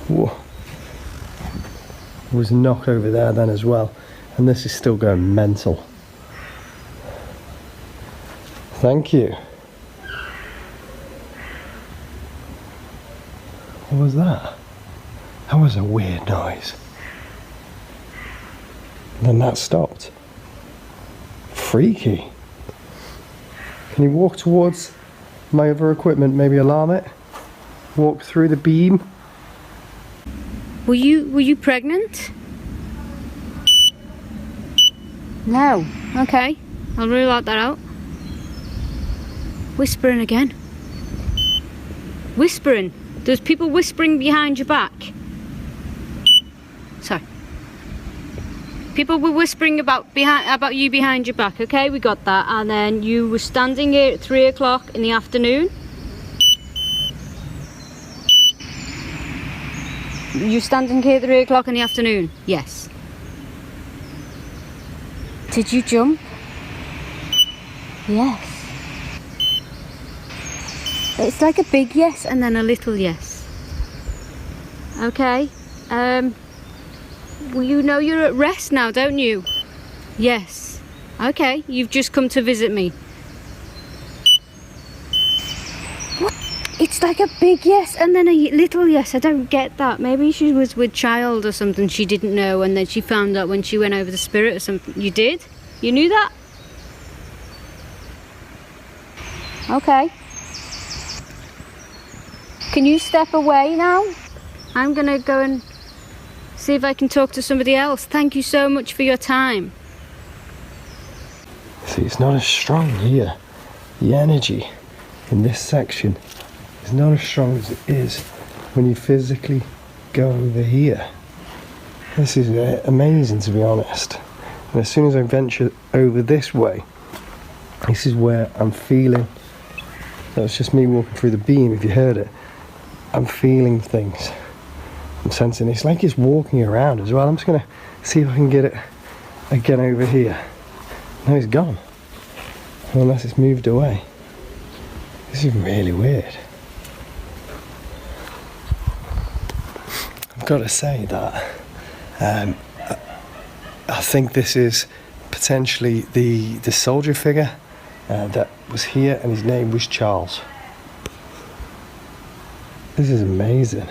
Whoa. Was knocked over there then as well, and this is still going mental. Thank you. What was that? That was a weird noise. And then that stopped. Freaky. Can you walk towards my other equipment, maybe alarm it? Walk through the beam. Were you pregnant? No. Okay. I'll rule out that out. Whispering again. Whispering. There's people whispering behind your back. Sorry. People were whispering about you behind your back. Okay, we got that. And then you were standing here at 3 o'clock in the afternoon. You're standing here at 3 o'clock in the afternoon? Yes. Did you jump? Yes. It's like a big yes and then a little yes. Okay. Well, you know you're at rest now, don't you? Yes. Okay, you've just come to visit me. It's like a big yes and then a little yes. I don't get that. Maybe she was with child or something she didn't know, and then she found out when she went over the spirit or something. You did? You knew that? Okay. Can you step away now? I'm gonna go and see if I can talk to somebody else. Thank you so much for your time. See, it's not as strong here. The energy in this section is not as strong as it is when you physically go over here. This is amazing, to be honest. And as soon as I venture over this way, this is where I'm feeling. That was just me walking through the beam, if you heard it. I'm feeling things. I'm sensing it's like it's walking around as well. I'm just going to see if I can get it again over here. No, it's gone. Unless it's moved away. This is really weird. I've got to say that I think this is potentially the soldier figure that was here, and his name was Charles. This is amazing.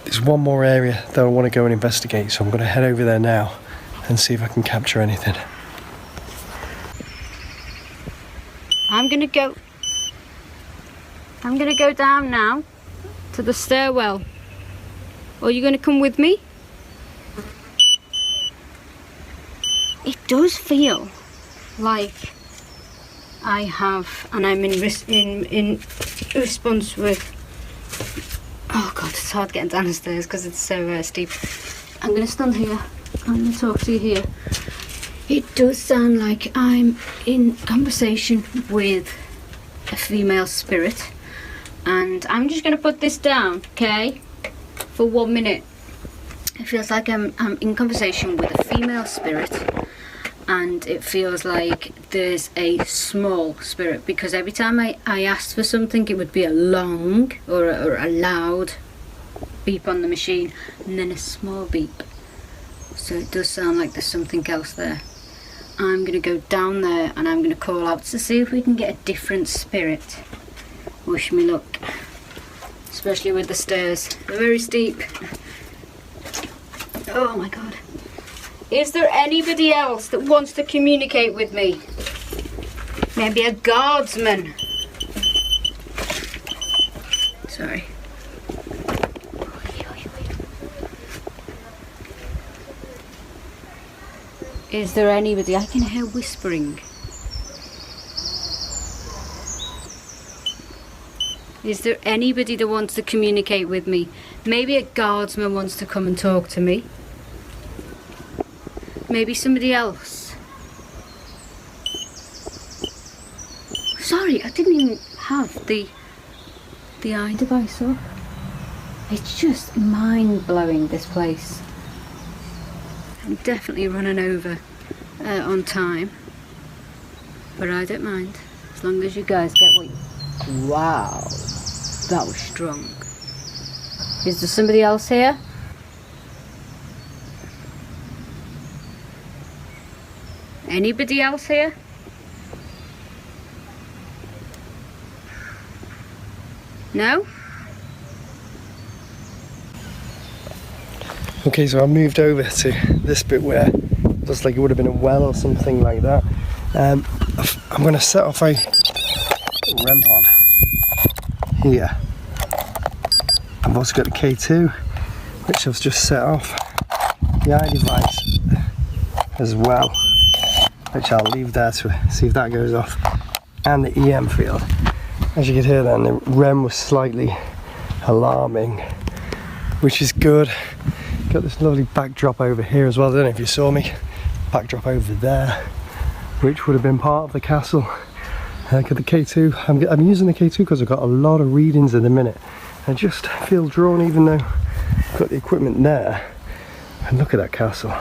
There's one more area that I want to go and investigate, so I'm going to head over there now and see if I can capture anything. I'm gonna go down now to the stairwell. Are you gonna come with me? It does feel like I have, and I'm in response with. Oh God, it's hard getting down the stairs because it's so steep. I'm gonna stand here. I'm gonna talk to you here. It does sound like I'm in conversation with a female spirit, And I'm just going to put this down, okay, for 1 minute. It feels like I'm in conversation with a female spirit, and it feels like there's a small spirit, because every time I asked for something, it would be a long or a loud beep on the machine, and then a small beep. So it does sound like there's something else there. I'm going to go down there and I'm going to call out to see if we can get a different spirit. Wish me luck. Especially with the stairs. They're very steep. Oh my god. Is there anybody else that wants to communicate with me? Maybe a guardsman. Sorry. Is there anybody? I can hear whispering. Is there anybody that wants to communicate with me? Maybe a guardsman wants to come and talk to me. Maybe somebody else. Sorry, I didn't even have the eye device up. It's just mind-blowing, this place. I'm definitely running over on time, but I don't mind, as long as you guys get what you... Wow, that was strong. Is there somebody else here? Anybody else here? No? Okay, so I moved over to this bit where it looks like it would have been a well or something like that. I'm going to set off a REM pod here. I've also got a K2, which I've just set off. The eye device as well, which I'll leave there to see if that goes off. And the EM field. As you can hear then, the REM was slightly alarming, which is good. Got this lovely backdrop over here as well. I don't know if you saw me. Backdrop over there, which would have been part of the castle. Got the K2. I'm using the K2 because I've got a lot of readings in a minute. I just feel drawn, even though I've got the equipment there. And look at that castle.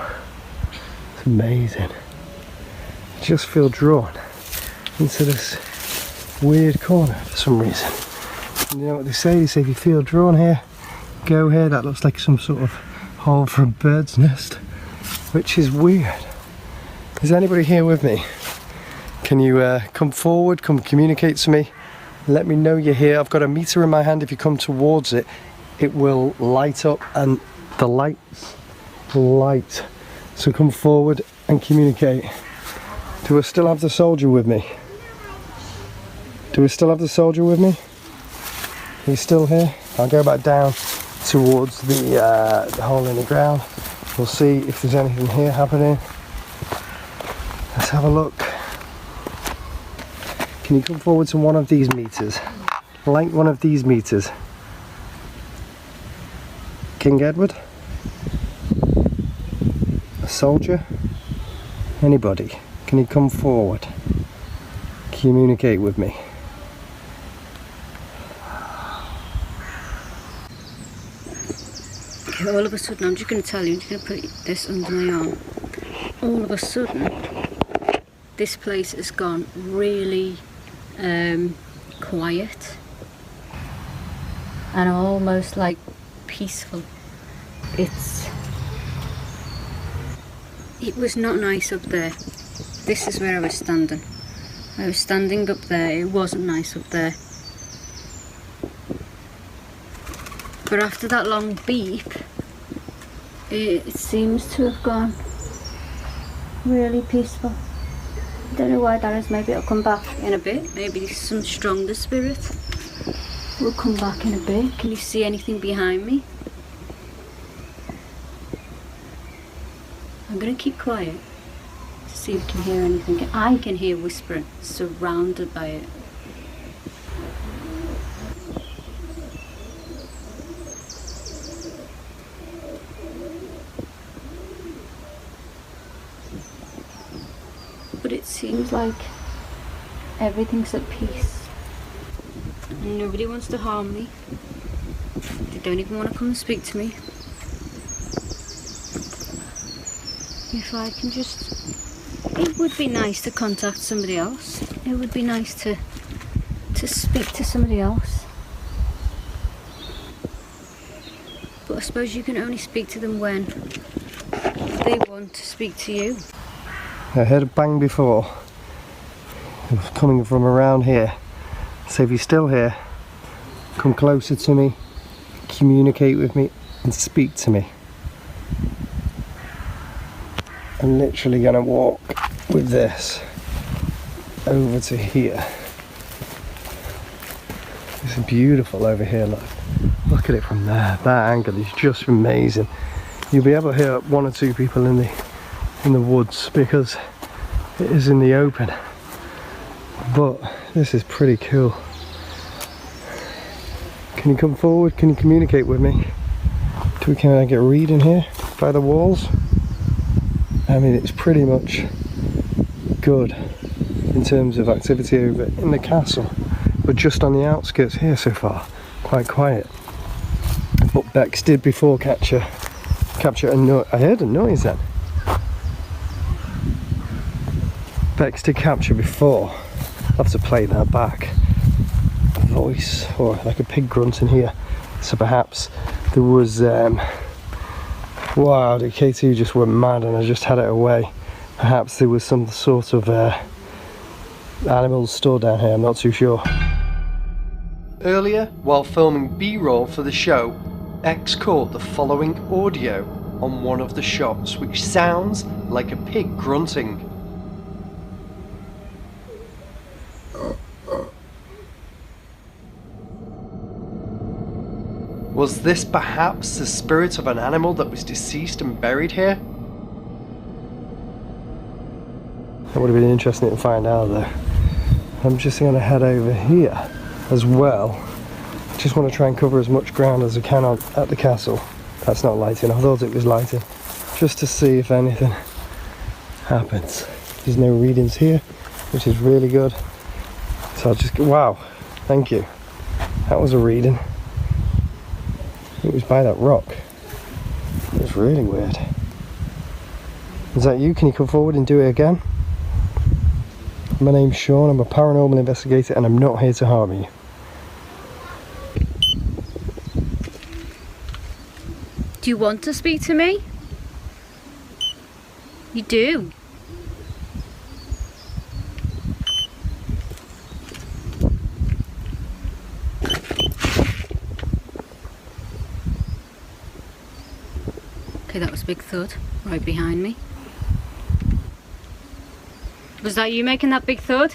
It's amazing. I just feel drawn into this weird corner for some reason. And you know what they say? They say if you feel drawn here, go here. That looks like some sort of hole for a bird's nest, which is weird. Is anybody here with me? Can you come forward, come communicate to me, let me know you're here. I've got a meter in my hand. If you come towards it, it will light up, and the lights light. So come forward and communicate. Do I still have the soldier with me? Do we still have the soldier with me? Are you still here? I'll go back down towards the hole in the ground. We'll see if there's anything here happening. Let's have a look. Can you come forward to one of these meters? Light one of these meters. King Edward? A soldier? Anybody? Can you come forward? Communicate with me. All of a sudden, I'm just going to tell you, I'm just going to put this under my arm. All of a sudden, this place has gone really quiet and almost like peaceful. It was not nice up there. This is where I was standing. I was standing up there. It wasn't nice up there. But after that long beep, it seems to have gone really peaceful. I don't know why that is. Maybe it'll come back in a bit. Maybe some stronger spirit will come back in a bit. Can you see anything behind me? I'm going to keep quiet to see if you can hear anything. I can hear whispering, surrounded by it. But it seems like everything's at peace. Nobody wants to harm me. They don't even want to come and speak to me. If I can just... It would be nice to contact somebody else. It would be nice to speak to somebody else. But I suppose you can only speak to them when they want to speak to you. I heard a bang before. It was coming from around here. So if you're still here, come closer to me, communicate with me and speak to me. I'm literally going to walk with this over to here. It's beautiful over here, look at it from there. That angle is just amazing. You'll be able to hear one or two people in the woods because it is in the open. But this is pretty cool. Can you come forward? Can you communicate with me? Can I get a read in here by the walls? I mean, it's pretty much good in terms of activity over in the castle, but just on the outskirts here so far, quite quiet. But Bex did before capture a noise. I heard a noise then. Bex did capture before. I'll have to play that back. A voice or like a pig grunt in here. So perhaps there was wow, the K2 just went mad and I just had it away. Perhaps there was some sort of animals stored down here, I'm not too sure. Earlier, while filming B-roll for the show, X caught the following audio on one of the shots, which sounds like a pig grunting. Was this perhaps the spirit of an animal that was deceased and buried here? That would have been interesting to find out though. I'm just going to head over here as well. Just want to try and cover as much ground as I can at the castle. That's not lighting, I thought it was lighting. Just to see if anything happens. There's no readings here, which is really good. So I'll just, wow, thank you. That was a reading. It was by that rock. It was really weird. Is that you? Can you come forward and do it again? My name's Sean, I'm a paranormal investigator and I'm not here to harm you. Do you want to speak to me? You do. Okay, that was a big thud right behind me. Was that you making that big thud?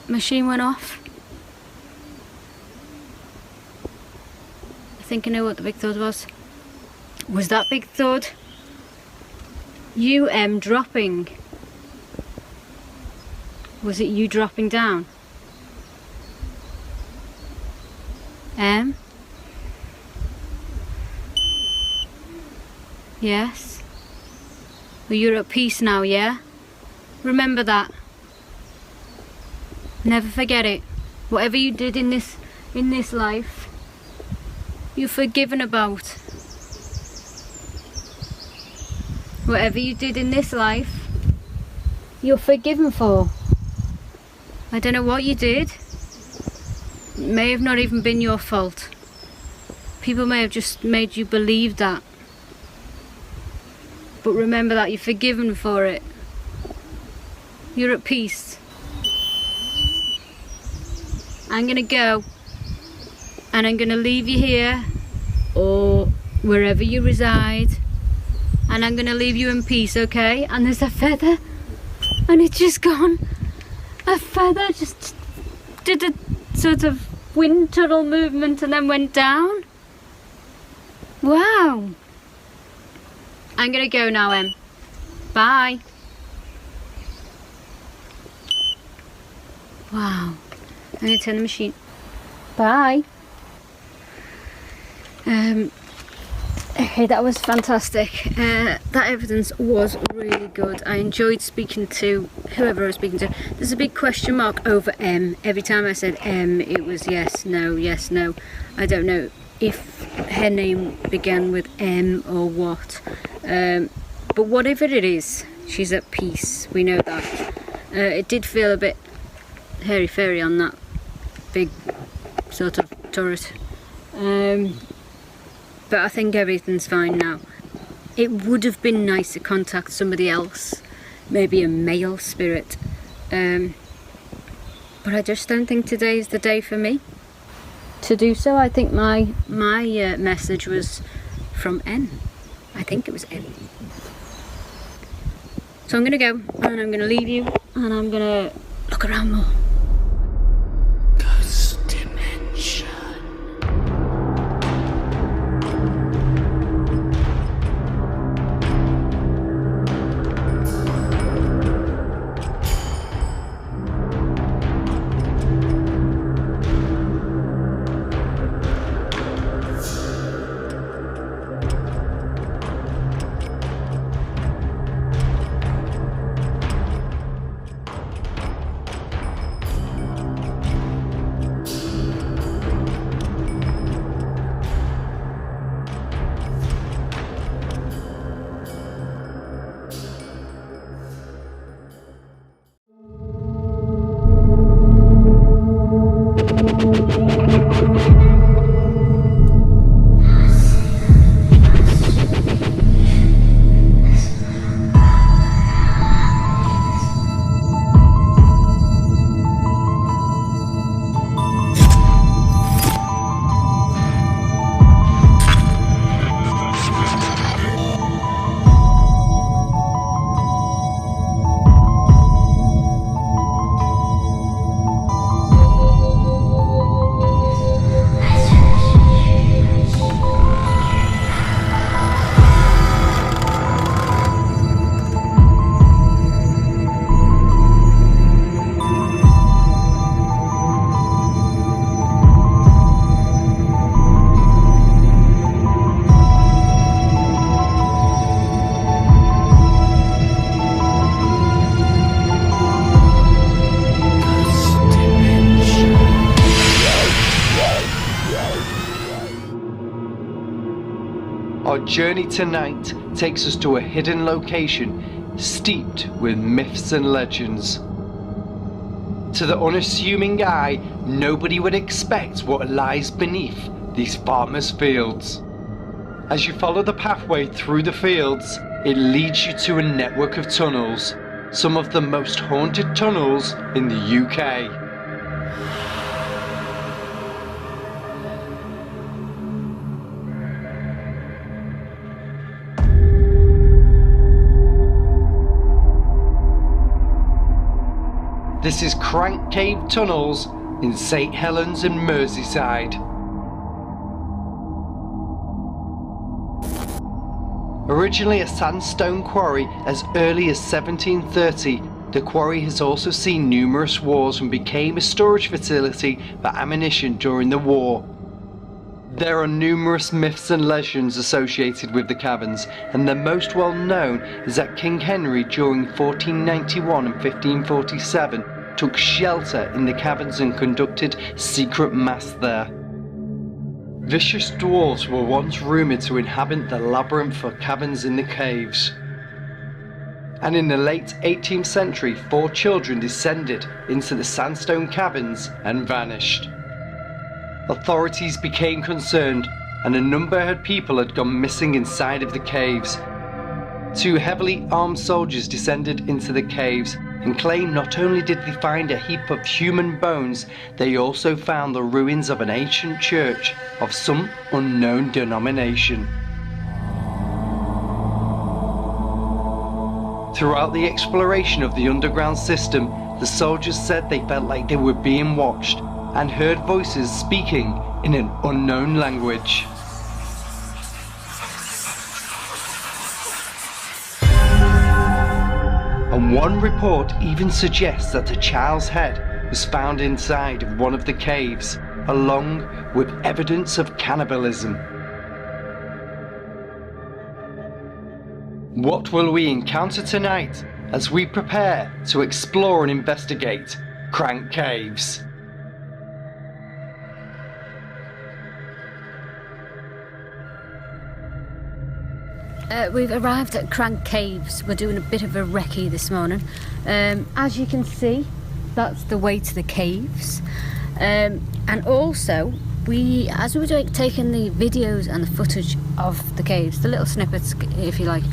Machine went off. I think I know what the big thud was. Was that big thud you dropping? Was it you dropping down? Yes. Well, you're at peace now, yeah? Remember that. Never forget it. Whatever you did in this life, you're forgiven about. Whatever you did in this life, you're forgiven for. I don't know what you did. It may have not even been your fault. People may have just made you believe that. But remember that you're forgiven for it. You're at peace. I'm gonna go and I'm gonna leave you here or wherever you reside, and I'm gonna leave you in peace, okay? And there's a feather and it's just gone. A feather just did a sort of wind tunnel movement and then went down. Wow. I'm gonna go now, Em. Bye. Wow. I'm gonna turn the machine. Bye. Okay, that was fantastic. That evidence was really good. I enjoyed speaking to whoever I was speaking to. There's a big question mark over M. Every time I said M, it was yes, no, yes, no. I don't know if her name began with M or what. But whatever it is, she's at peace. We know that. It did feel a bit hairy-fairy on that big sort of turret. But I think everything's fine now. It would have been nice to contact somebody else, maybe a male spirit. But I just don't think today is the day for me to do so. I think my message was from N. I think it was N. So I'm going to go and I'm going to leave you and I'm going to look around more. Ghost Dimension. Our journey tonight takes us to a hidden location steeped with myths and legends. To the unassuming eye, nobody would expect what lies beneath these farmers' fields. As you follow the pathway through the fields, it leads you to a network of tunnels, some of the most haunted tunnels in the UK. This is Crank Cave Tunnels in St Helens in Merseyside. Originally a sandstone quarry as early as 1730, the quarry has also seen numerous wars and became a storage facility for ammunition during the war. There are numerous myths and legends associated with the caverns, and the most well known is that King Henry during 1491 and 1547 took shelter in the caverns and conducted secret mass there. Vicious dwarves were once rumoured to inhabit the labyrinth of caverns in the caves. And in the late 18th century, 4 children descended into the sandstone caverns and vanished. Authorities became concerned, and a number of people had gone missing inside of the caves. 2 heavily armed soldiers descended into the caves and claimed not only did they find a heap of human bones, they also found the ruins of an ancient church of some unknown denomination. Throughout the exploration of the underground system, the soldiers said they felt like they were being watched and heard voices speaking in an unknown language. And one report even suggests that a child's head was found inside of one of the caves, along with evidence of cannibalism. What will we encounter tonight as we prepare to explore and investigate Crank Caves? We've arrived at Crank Caves. We're doing a bit of a recce this morning. As you can see, that's the way to the caves. And also, as we were taking the videos and the footage of the caves, the little snippets, if you like,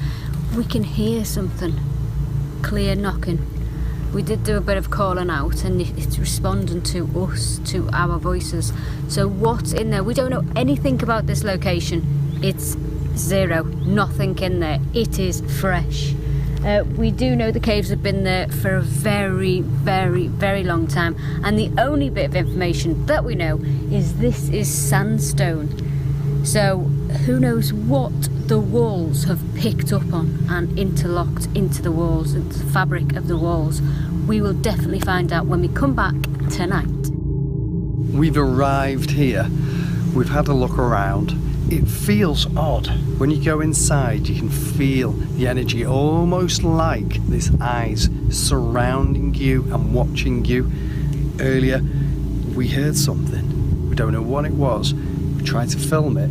we can hear something clear knocking. We did do a bit of calling out, and it's responding to us, to our voices. So what's in there? We don't know anything about this location. It's zero, nothing in there. It is fresh. We do know the caves have been there for a very, very, very long time, and the only bit of information that we know is this is sandstone. So who knows what the walls have picked up on and interlocked into the walls, into the fabric of the walls. We will definitely find out when we come back tonight. We've arrived here. We've had a look around. It feels odd. When you go inside, you can feel the energy, almost like there's eyes surrounding you and watching you. Earlier, we heard something. We don't know what it was. We tried to film it,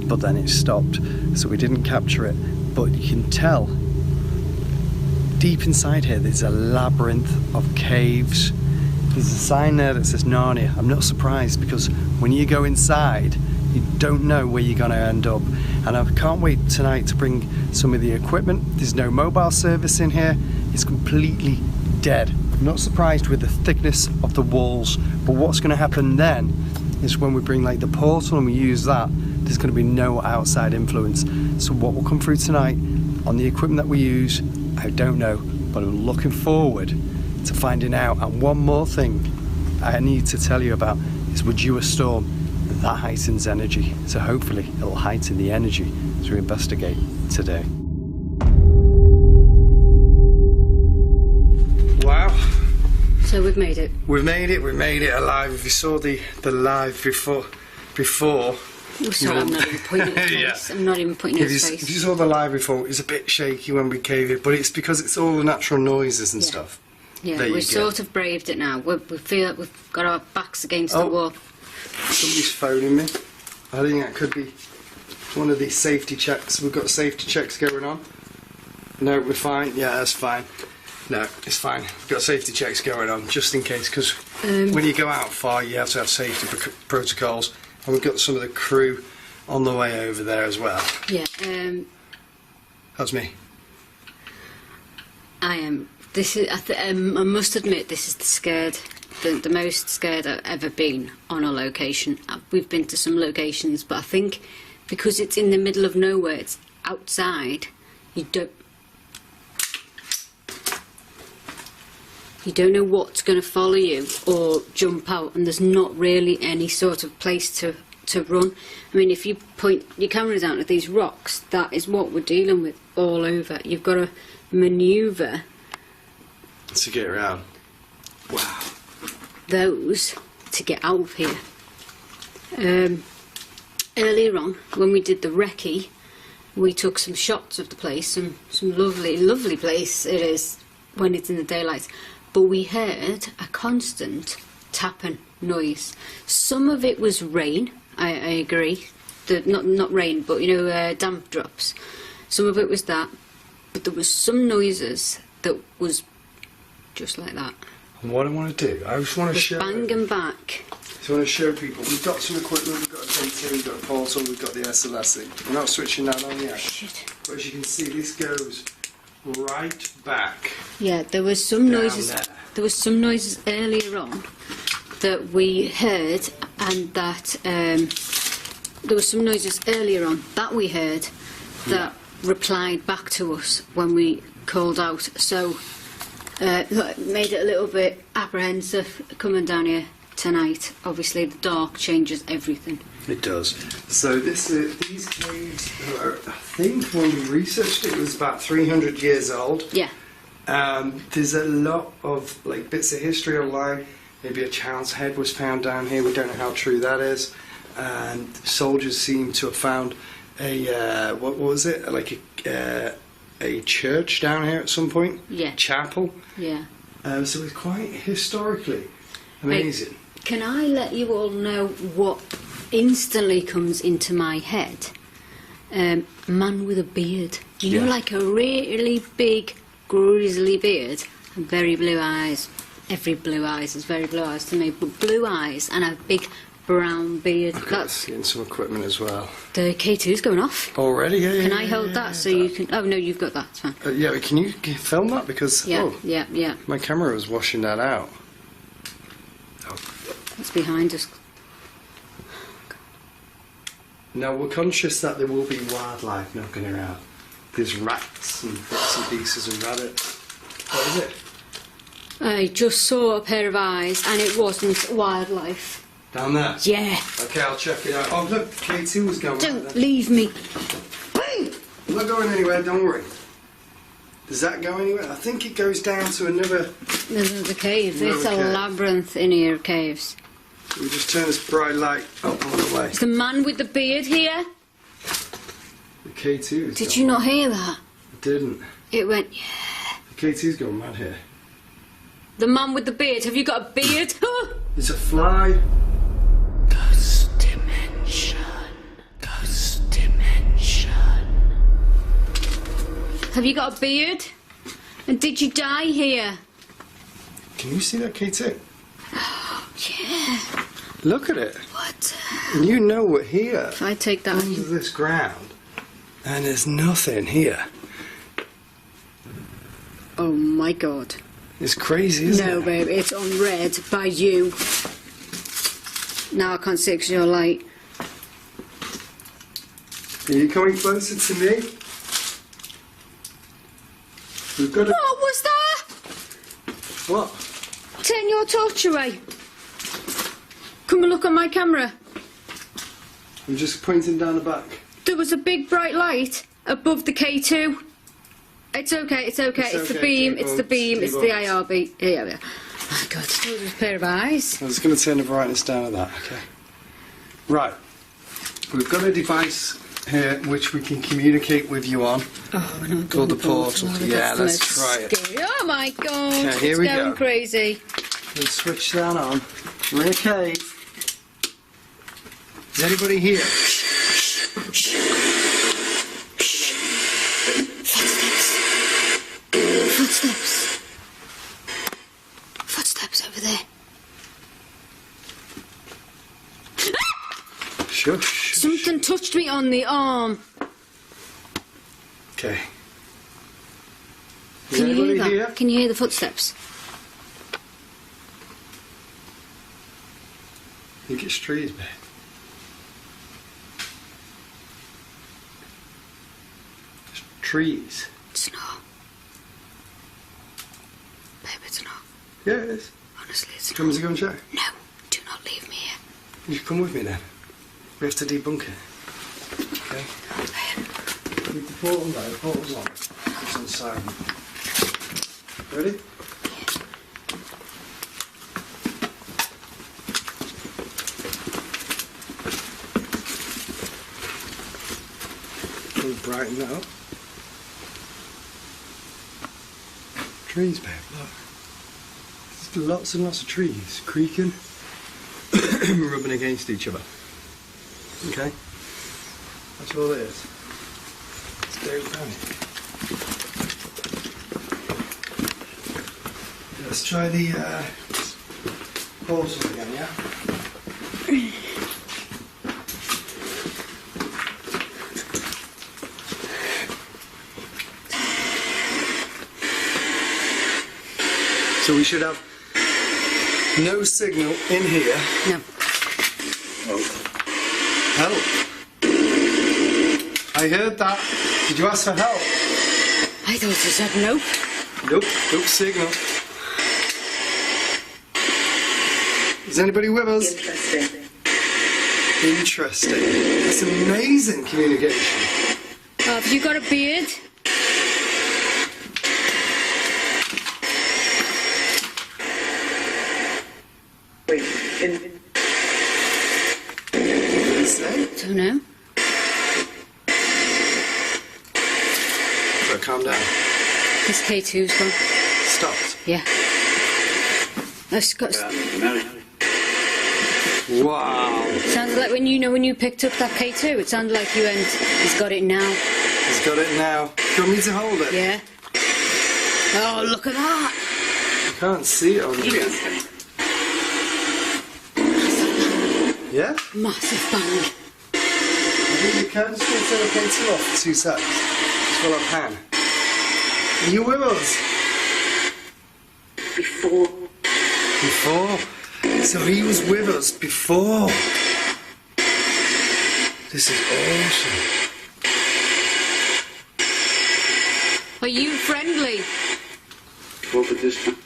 but then it stopped, so we didn't capture it. But you can tell, deep inside here, there's a labyrinth of caves. There's a sign there that says Narnia. I'm not surprised, because when you go inside, you don't know where you're going to end up. And I can't wait tonight to bring some of the equipment. There's no mobile service in here. It's completely dead. I'm not surprised with the thickness of the walls, but what's going to happen then is when we bring like the portal and we use that, there's going to be no outside influence. So what will come through tonight on the equipment that we use, I don't know, but I'm looking forward to finding out. And one more thing I need to tell you about is we're due a storm. That heightens energy, so hopefully it'll heighten the energy as we investigate today. Wow. So we've made it. We've made it alive. If you saw the live before. Oh, sorry, I'm not even pointing at his face. Yeah. I'm not even pointing at his face. If you saw the live before, it was a bit shaky when we cave it, but it's because it's all the natural noises and stuff. Yeah, we've sort of braved it now. We feel like we've got our backs against the wall. Somebody's phoning me. I think that could be one of these safety checks. We've got safety checks going on. No, we're fine. Yeah, that's fine. No, it's fine. We've got safety checks going on, just in case, because when you go out far, you have to have safety protocols. And we've got some of the crew on the way over there as well. Yeah. That's me. I am. This is. I must admit, this is the most scared I've ever been on a location. We've been to some locations, but I think because it's in the middle of nowhere, it's outside, you don't know what's going to follow you or jump out, and there's not really any sort of place to run. I mean, if you point your camera down at these rocks, that is what we're dealing with all over. You've got to manoeuvre to get around. Wow. Those to get out of here. Earlier on, when we did the recce, we took some shots of the place, some lovely place it is when it's in the daylight, but we heard a constant tapping noise. Some of it was rain, I agree, not rain, but you know, damp drops. Some of it was that, but there was some noises that was just like that. And what I want to do, I just want to show. Banging back. I just want to show people. We've got some equipment. We've got a T2, we've got a portal, we've got the SLS. We're not switching that on yet. Shit. But as you can see, this goes right back. Yeah, there was some noises. There. There was some noises earlier on that we heard, and that there was some noises earlier on that we heard that replied back to us when we called out. So. Made it a little bit apprehensive coming down here tonight. Obviously, the dark changes everything. It does. So these caves are, I think when we researched it, was about 300 years old. Yeah. There's a lot of like bits of history online. Maybe a child's head was found down here. We don't know how true that is. And soldiers seem to have found a what was it? Like a a church down here at some point. Yeah. Chapel. Yeah. So it's quite historically amazing. Can I let you all know what instantly comes into my head? Man with a beard. You know, like a really big, grizzly beard and very blue eyes. Every blue eyes is very blue eyes to me, but blue eyes and a big brown beard. That's getting some equipment as well. The K2's going off. Already? Yeah. Can I hold that so you can... Oh, no, you've got that. It's fine. Yeah, can you film that? Because, Yeah. my camera was washing that out. It's behind us. Now, we're conscious that there will be wildlife knocking around. There's rats and bits and pieces and rabbits. What is it? I just saw a pair of eyes and it wasn't wildlife. Down there? Yeah. Okay, I'll check it out. Oh, look, K2 was going Don't right there. leave me. I'm not going anywhere, don't worry. Does that go anywhere? I think it goes down to another... There's another cave. It's a cave. labyrinth in here of caves. We just turn this bright light up all the way. Is the man with the beard here? The K2's Did gone you not mad. hear that? I didn't. It went, yeah. The K2's gone mad here. The man with the beard. Have you got a beard? There's a fly. Ghost dimension. Ghost dimension. Have you got a beard? And did you die here? Can you see that K2? Yeah. Look at it. What? And you know we're here. If I take that... Under this ground. And there's nothing here. Oh my god. It's crazy, isn't it? No, babe, it's on red by you. Now I can't see because you're light. Are you coming closer to me? We've got to... What was that? What? Turn your torch away. Come and look at my camera. I'm just pointing down the back. There was a big bright light above the K2. It's okay, it's okay. It's the okay, beam, keep it's the on, beam, keep it's on. the IRB. Yeah. Oh my god, still just a pair of eyes. I'm just going to turn the brightness down of that, okay? Right. We've got a device here which we can communicate with you on. Oh, no, Called the portal. Yeah, let's try it. Scary. Oh my god, Okay, here it's we going go. crazy. We'll switch that on. We're in a cave. Is anybody here? Footsteps over there. Shush. Something touched me on the arm. Okay. Is Can you hear anybody that? here? Can you hear the footsteps? I think it's trees, babe. It's trees. It's not. Babe, it's not. Yeah, it is. Honestly, it's Come not. to go and check. No, do not leave me here. You should come with me then. We have to debunk it. Okay? Keep the portal down. The portal's on. It's on silent. Ready? We'll brighten that up. Trees, babe, look. There's lots and lots of trees creaking, rubbing against each other. Okay? That's all it is. Don't panic. Let's try the portal again, yeah? So we should have no signal in here. No. Help. I heard that. Did you ask for help? I thought you said nope. Nope, no signal. Is anybody with us? Interesting. Interesting. That's amazing communication. Have you got a beard? Wait, What did it say? Don't know. Bro, calm down. This K2's gone. Stopped. Yeah. It's got... Wow. Sounded like when you picked up that K2, it sounded like you went, he's got it now. He's got it now. Do you want me to hold it? Yeah. Oh, look at that. I can't see it on here. Yeah? Massive bang. I think you can just going to turn the K2 off for 2 seconds. Just while I pan. Are you with us? Before. Before? So he was with us before. This is awesome. Are you friendly? What with this time?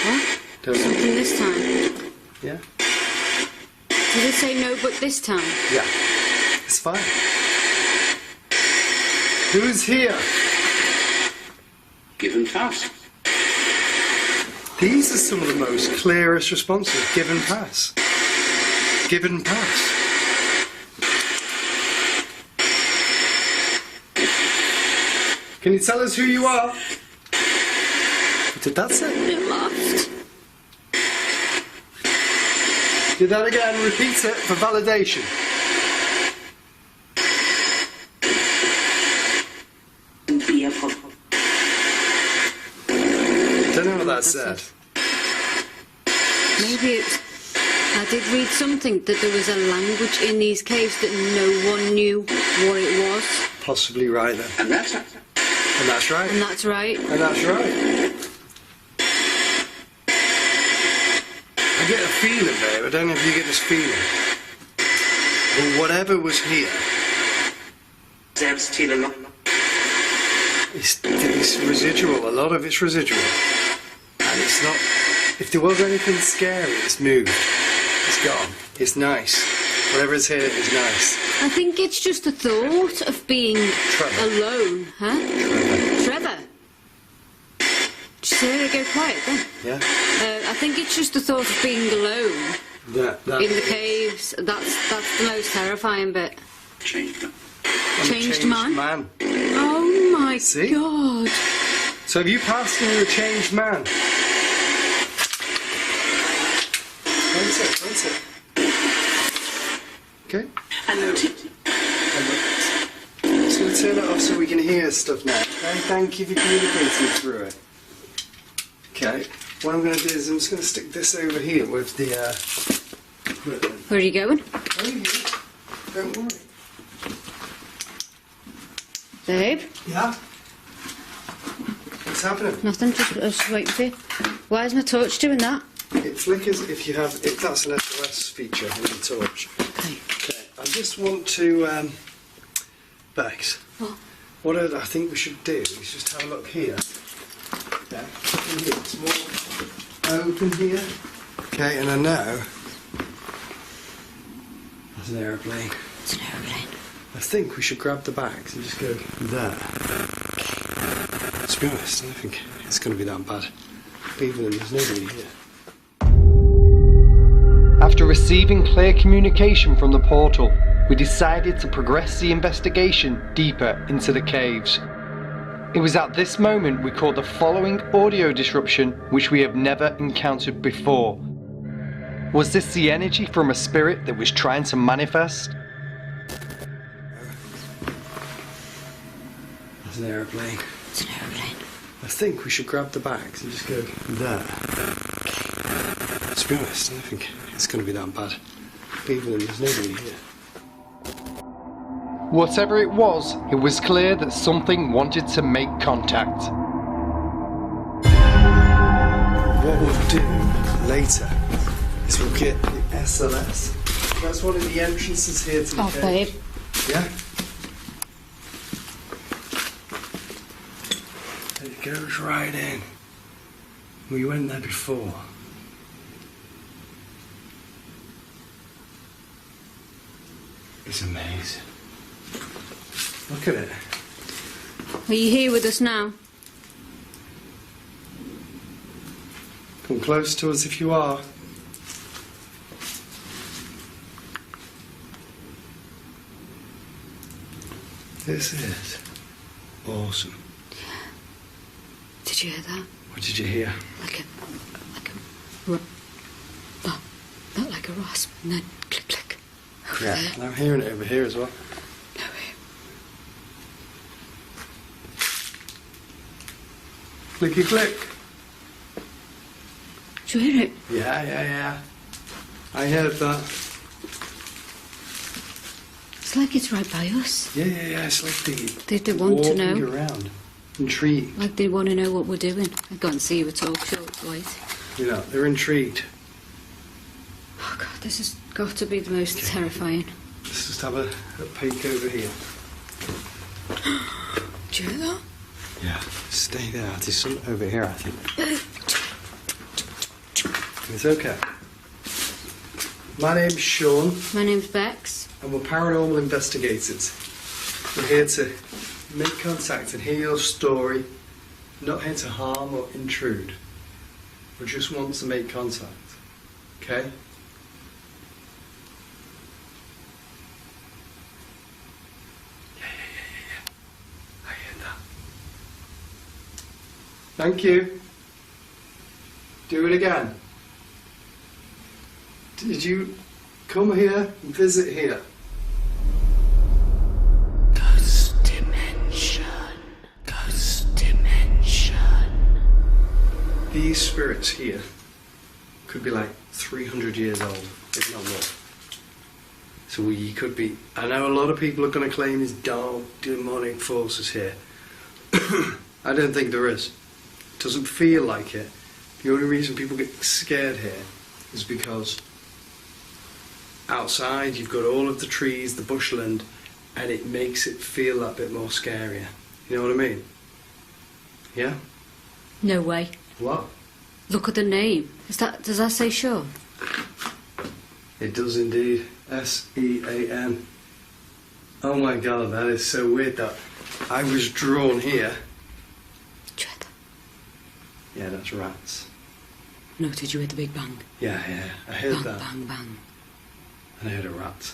What? Doesn't Something this time. Yeah? Did it say no but this time? Yeah. It's fine. Who's here? Given task. These are some of the most clearest responses. Given pass. Given pass. Can you tell us who you are? What did that say? It laughed. Do that again. Repeat it for validation. Be a pop. Don't know what that said. Maybe it's... I did read something that there was a language in these caves that no one knew what it was. Possibly right then. And that's And that's right. And that's right. And that's right. I get a feeling, babe. I don't know if you get this feeling. But whatever was here, there's still a lot. it's residual. A lot of it's residual. And it's not... If there was anything scary, it's moved. It's gone. It's nice. Whatever is here is nice. I think it's just the thought of being Trevor. alone, huh? Trevor. Just hear it go quiet then. Yeah? I think it's just the thought of being alone That in the caves. That's the most terrifying bit. Changed them. I'm a Changed man? Oh my See? God. So have you passed into a changed man? That's it. Okay? And Just going to turn it off so we can hear stuff now. Okay? Thank you for communicating through it. Okay. What I'm going to do is I'm just going to stick this over here with the equipment. Where are you going? Oh, yeah. Don't worry. Babe? Yeah? What's happening? Nothing, just waiting for you. Why is my torch doing that? It flickers if you have... that's an SOS feature in the torch. Okay. Okay. I just want to... Bex. What I think we should do is just have a look here. Yeah. In here. It's more open here. Okay, and I know... That's an aeroplane. It's an aeroplane. I think we should grab the bags and just go there. To be honest, I don't think it's going to be that bad. Even though there's nobody here. After receiving clear communication from the portal, we decided to progress the investigation deeper into the caves. It was at this moment we caught the following audio disruption which we have never encountered before. Was this the energy from a spirit that was trying to manifest? That's an aeroplane. It's an aeroplane. I think we should grab the bags and just go there. To be honest, I don't think it's going to be that bad. Even though there's nobody here. Whatever it was clear that something wanted to make contact. What we'll do later is we'll get the SLS. That's one of the entrances here to the Oh, cave. babe. Yeah? It goes right in. We went there before. It's amazing. Look at it. Are you here with us now? Come close to us if you are. This is Awesome. Did you hear that? What did you hear? Not like a rasp, and then click, click. Over Yeah, there. and I'm hearing it over here as well. No way. Clicky click. Did you hear it? Yeah. I heard that. It's like it's right by us. Yeah. It's like They want to know. walking around. Intrigued. Like they want to know what we're doing. I can't see you at all, short, white. You know, they're intrigued. Oh God, this has got to be the most terrifying. Let's just have a peek over here. Do you hear that? Yeah. Stay there. There's something over here, I think. It's okay. My name's Sean, My name's Bex. and we're paranormal investigators. We're here to make contact and hear your story. Not here to harm or intrude. We just want to make contact. Okay? Yeah. I hear that. Thank you. Do it again. Did you come here and visit here? Ghost dimension. Ghost dimension. These spirits here could be like 300 years old, if not more. So we could be... I know a lot of people are going to claim there's dark, demonic forces here. I don't think there is. It doesn't feel like it. The only reason people get scared here is because outside you've got all of the trees, the bushland, and it makes it feel that bit more scarier. You know what I mean? Yeah? No way. What? Look at the name. Does that say Sean? It does indeed. S-E-A-N. Oh my God, that is so weird that I was drawn here. Did you hear that? Yeah, that's rats. No, did you hear the big bang? Yeah, I heard Bang, that. bang, bang. And I heard a rat.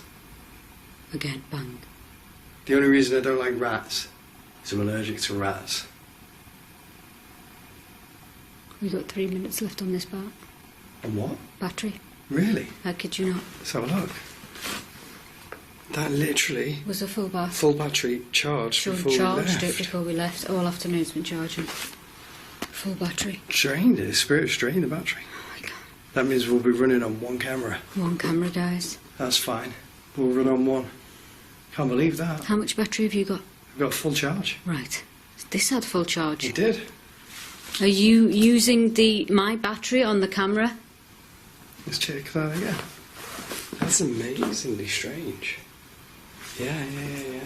Again, bang. The only reason I don't like rats is I'm allergic to rats. We've got 3 minutes left on this And what? battery. Really? How could you not? Let's have a look. That literally, Was a full bath. full battery charged Sean before we charged left. it before we left. All afternoon's been charging. Full battery. Drained it. The spirit drained the battery. Oh my God. That means we'll be running on one camera. One camera, guys. That's fine. We'll run on one. Can't believe that. How much battery have you got? I've got full charge. Right. This had full charge. It did. Are you using my battery on the camera? Let's check that again. That's amazingly strange. Yeah. Do you hear that?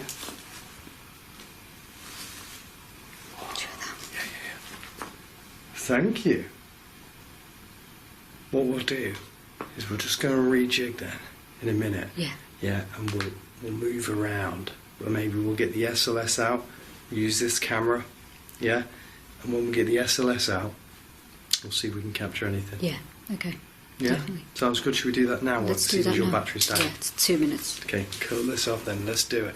Yeah. Thank you. What we'll do is we're just going to rejig then in a minute. Yeah. Yeah, and we'll move around. Well, maybe we'll get the SLS out, use this camera, yeah? And when we get the SLS out, we'll see if we can capture anything. Yeah. Okay. Yeah? Definitely. Sounds good. Should we do that now? Let's see do that if your now. battery's down? Yeah, it's 2 minutes. Okay, cut this off then. Let's do it.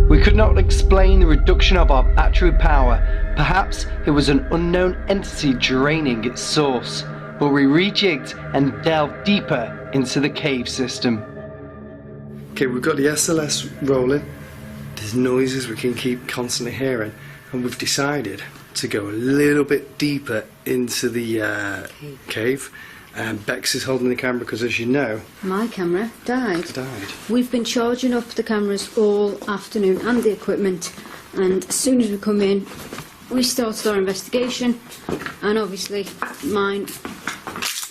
We could not explain the reduction of our battery power. Perhaps it was an unknown entity draining its source, but we rejigged and delved deeper into the cave system. Okay, we've got the SLS rolling. There's noises we can keep constantly hearing, and we've decided to go a little bit deeper into the cave. Bex is holding the camera because, as you know, My camera died. it died. We've been charging up the cameras all afternoon and the equipment, and as soon as we come in, we started our investigation, and obviously mine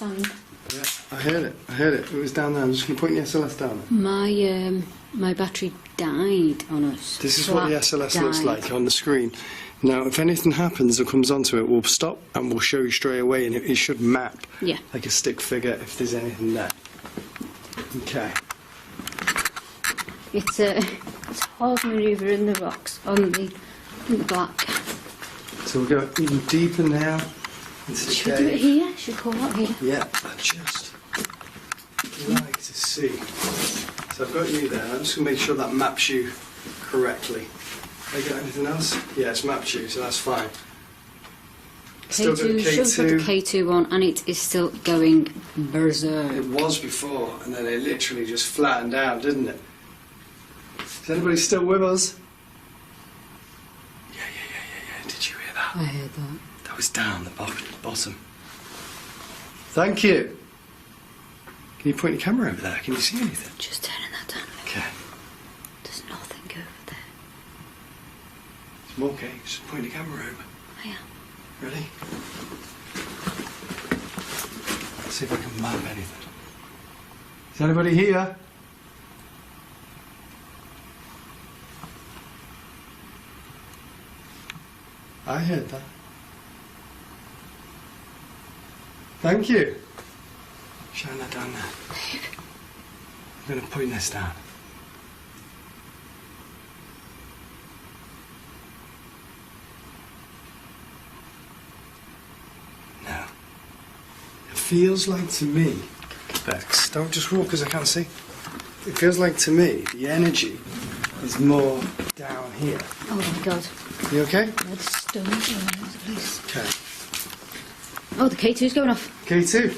banged. Yeah, I heard it. It was down there. I'm just going to put the SLS down there. My battery died on us. This is what the Flat SLS looks died. like on the screen. Now, if anything happens or comes onto it, we'll stop and we'll show you straight away, and it should map Yeah. like a stick figure if there's anything there. Okay. It's hard manoeuvre in the rocks on the black. So we'll go even deeper now into the Should we do it cave. here? Should we call out here? Yeah, I just like to see. So I've got you there. I'm just going to make sure that maps you correctly. Have I got anything else? Yeah, it's map tube, so that's fine. Still got K2, should put the K2 on, and it is still going berserk. It was before, and then it literally just flattened out, didn't it? Is anybody still with us? Yeah. Did you hear that? I heard that. That was down the bottom. Thank you. Can you point your camera over there? Can you see anything? Just turning that down. Okay. There's nothing over there. It's okay. Just point the camera over. I am. Ready? Let's see if I can map anything. Is anybody here? I heard that. Thank you. Shine that down there. I'm going to point this down. Now, it feels like to me, Bex, don't just walk because I can't see. It feels like to me the energy is more down here. Oh my god. You okay? Where the stones are all over the place. Okay. Oh, the K2's going off. K2.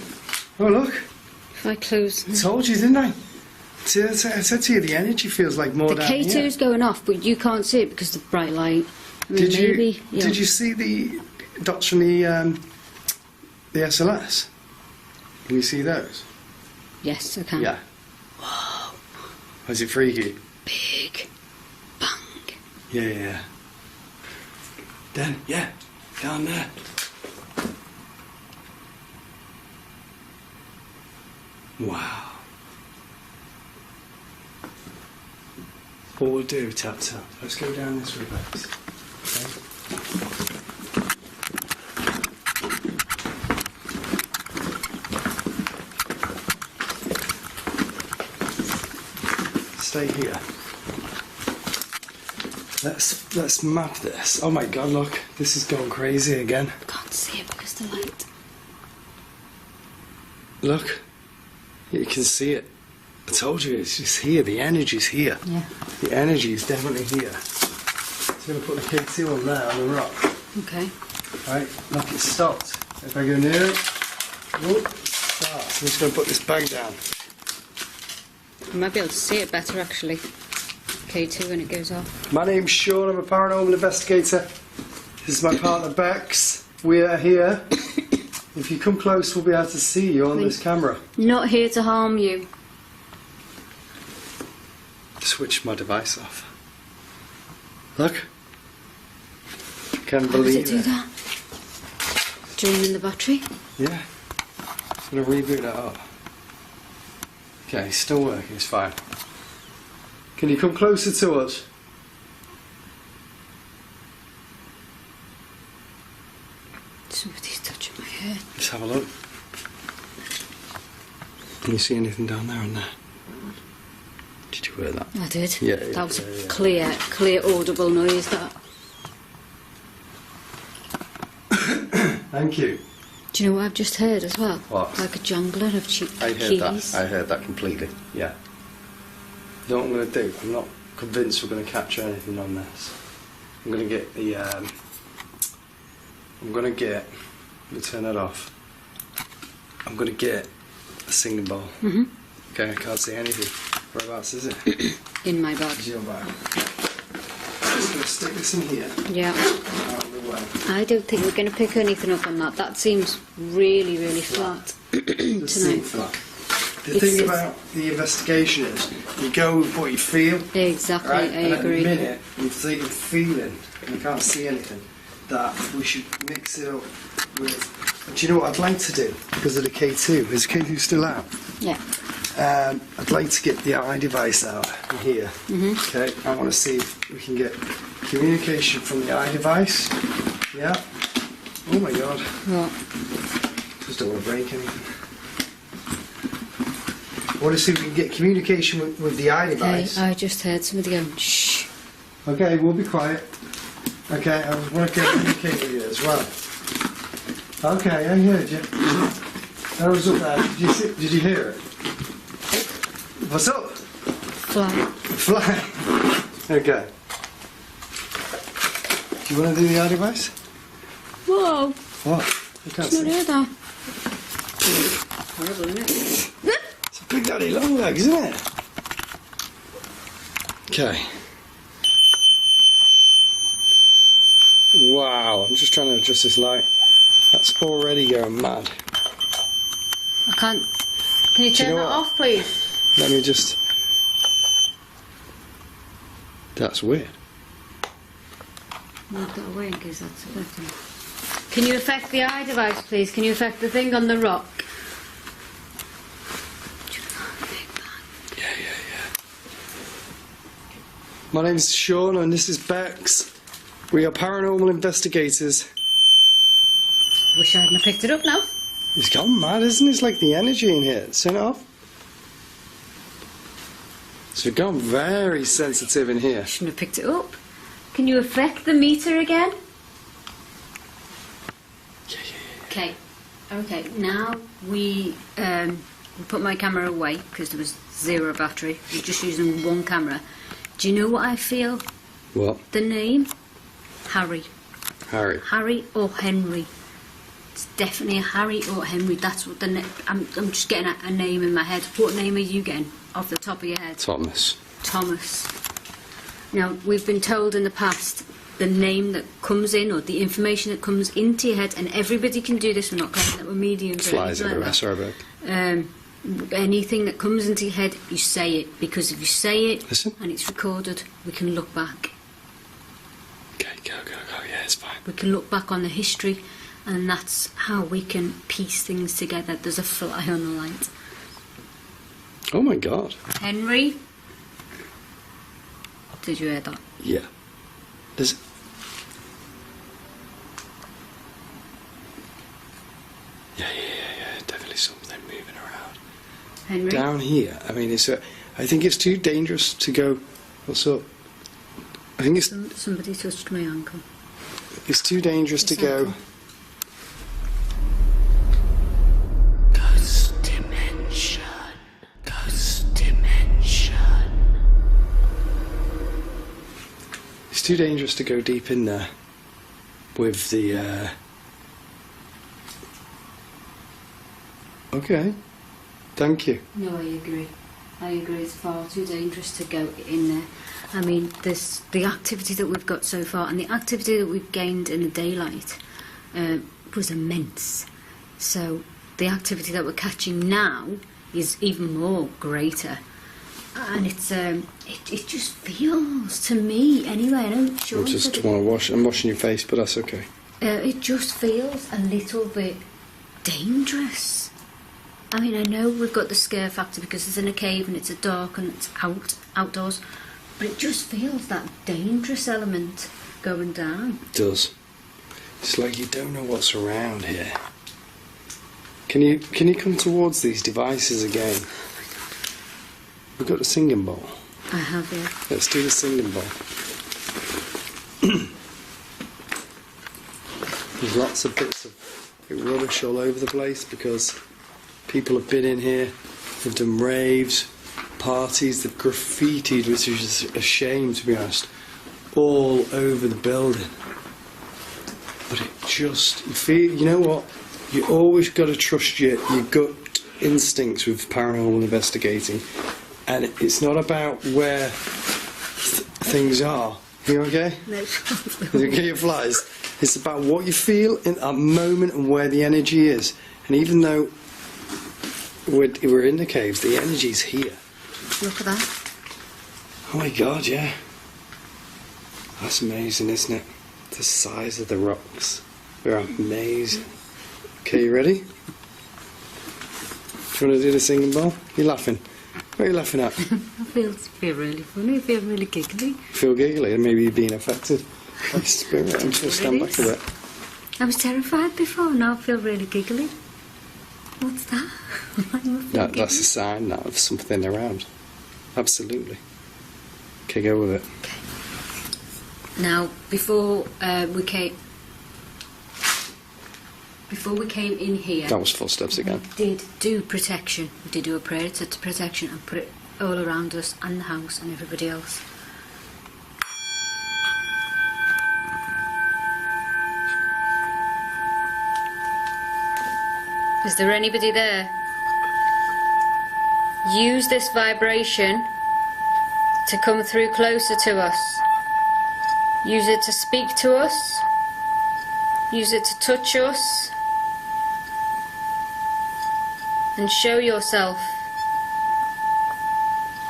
Oh, look. If I close. I told you, didn't I? See, I said to you, the energy feels like more The down here. K2's going off, but you can't see it because of the bright light. I mean, maybe, yeah. Did you see the dots from the SLS? Can you see those? Yes, I can. Yeah. Whoa. Was it freaky? Big bang. Yeah. Then, yeah, down there. Wow. What we'll do, tap. Let's go down this reverse. Okay. Stay here. Let's map this. Oh my god, look. This is going crazy again. I can't see it because of the light. Look. You can see it. I told you, it's just here. The energy's here. Yeah. The energy is definitely here. So I'm going to put the K2 on there, on the rock. Okay. Right, look, it's stopped. If I go near it, whoop, it starts. I'm just going to put this bag down. You might be able to see it better actually. K2 when it goes off. My name's Sean, I'm a paranormal investigator. This is my partner Bex. We are here. If you come close, we'll be able to see you on this camera. Not here to harm you. Switch my device off. Look. Can't How does believe it do that? Draining the battery? Yeah. I'm going to reboot that up. Okay, it's still working, it's fine. Can you come closer to us? Somebody's touching my hair. Let's have a look. Can you see anything down there and there? Did you hear that? I did. Yeah, that was yeah. a clear audible noise, that. Thank you. Do you know what I've just heard as well? What? Like a jungler of I heard keys. that. I heard that completely. Yeah. You know what I'm going to do? I'm not convinced we're going to capture anything on this. I'm going to get the. I'm going to get. Let me turn that off. I'm going to get a singing bowl. Mm-hmm. Okay, I can't see anything. Whereabouts is it? In my bag. It's your bag. I'm just going to stick this in here. Yeah. Out of the way. I don't think we're going to pick anything up on that. That seems really, really flat Just seem tonight. flat. The thing about the investigation is you go with what you feel. Exactly, Right? I and agree. at the minute, you've taken feeling, and you can't see anything, that we should mix it up with. Do you know what I'd like to do? Because of the K2, is the K2 still out? Yeah. I'd like to get the eye device out in here. Mm-hmm. Okay, I want to see if we can get communication from the eye device. Yeah. Oh my god. What? Just don't want to break anything. I want to see if we can get communication with the eye Okay, device. I just heard somebody going, shh. Okay, we'll be quiet. Okay, I want to communicate with you as well. Okay, I heard you. That was up there. Did you hear it? What's up? Fly. Fly. Okay. Do you want to do the eye device? Whoa! What? I can't It's not see. heard that. Horrible, isn't it? It's a big daddy long legs, isn't it? Okay. Wow, I'm just trying to adjust this light. That's already going mad. I can't. Can you Do you turn know that what? off, please? Let me just... That's weird. Move that away in case that's affecting. Can you affect the eye device, please? Can you affect the thing on the rock? Yeah. My name's Sean and this is Bex. We are paranormal investigators. Wish I hadn't have picked it up now. It's gone mad, isn't it? It's like the energy in here. Turn it off. So we've gone very sensitive in here. Shouldn't have picked it up. Can you affect the meter again? Yeah. Okay, now we put my camera away because there was 0 battery. We're just using one camera. Do you know what I feel? What? The name? Harry. Harry. Harry or Henry. It's definitely a Harry or Henry. That's what the I'm just getting a name in my head. What name are you getting off the top of your head? Thomas. Thomas. Now, we've been told in the past the name that comes in or the information that comes into your head, and everybody can do this. We're not claiming that we're mediums. or Flies anything everywhere, like sorry that. about Anything that comes into your head, you say it, because if you say it Listen. and it's recorded, we can look back. Okay, go. Yeah, it's fine. We can look back on the history, and that's how we can piece things together. There's a fly on the light. Oh my god. Henry? Did you hear that? Yeah. There's... Yeah. Definitely something moving around. Henry? Down here, I mean, I think it's too dangerous to go... What's up? I think Somebody touched my ankle. it's too dangerous to It's go... ankle. Ghost dimension. Ghost dimension. It's too dangerous to go deep in there with the... Okay. Thank you. No, I agree. I agree. It's far too dangerous to go in there. I mean, the activity that we've got so far and the activity that we've gained in the daylight was immense. So the activity that we're catching now is even more greater. And it's it just feels to me anyway. I know I Sean just said want to wash... I'm washing your face, but that's okay. it just feels a little bit dangerous. I mean, I know we've got the scare factor because it's in a cave and it's dark and it's outdoors, but it just feels that dangerous element going down. It does. It's like you don't know what's around here. Can you come towards these devices again? We've got the singing bowl. I have, yeah. Let's do the singing bowl. There's lots of bits of rubbish all over the place because people have been in here, they've done raves, parties, they've graffitied, which is just a shame to be honest, all over the building. But it just, you know what, you always got to trust your gut instincts with paranormal investigating, and it's not about where things are. You okay? No, You get your flies? It's about what you feel in that moment and where the energy is. And even though we're in the caves, the energy's here. look at that. Oh my god, yeah. That's amazing, isn't it? The size of the rocks. They're amazing. Okay, you ready? Do you want to do the singing bowl? You're laughing. What are you laughing at? I feel really funny. I feel really giggly. Feel giggly? Maybe you're being affected by spirit. I'm just going to stand back a bit. I was terrified before, now I feel really giggly. What's that? That's a sign now of something around. Absolutely. Okay, go with it. Now, before we came in here, That was footsteps again. we did do protection. We did do a prayer to protection and put it all around us and the house and everybody else. Is there anybody there? Use this vibration to come through closer to us. Use it to speak to us. Use it to touch us. And show yourself.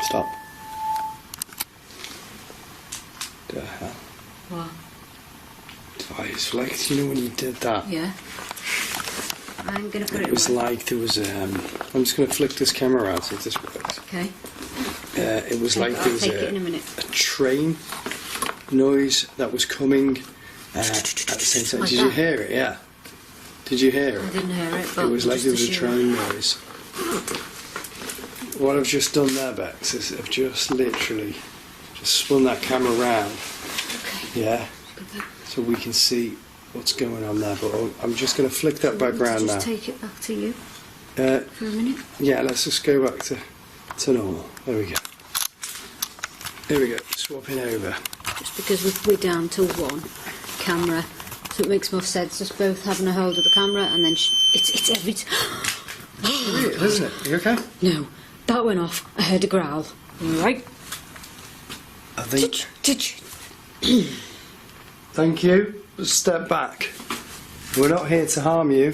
Stop. The hell? What? Oh, it's like, you know when you did that? Yeah. I'm gonna put it It was away. like there was I'm just going to flick this camera out if this works. Okay. It was like there I'll was take it in a minute. a train noise that was coming at the same time. Like Did you that? hear it? Yeah. Did you hear I it? didn't hear it, but It was like just there was a assume. train noise. What I've just done there, Bex, is I've just literally just spun that camera round. Okay. Yeah. So we can see what's going on there. But I'm just going to flick that back round now. Just take it back to you Uh, for a minute. Yeah, let's just go back to normal. There we go. Here we go. Swapping over. Just because we're down to one camera, so it makes more sense just both having a hold of the camera and then it's every Weird, isn't it? You okay? No, that went off. I heard a growl. Right. I think. Did you? Thank you. Step back. We're not here to harm you.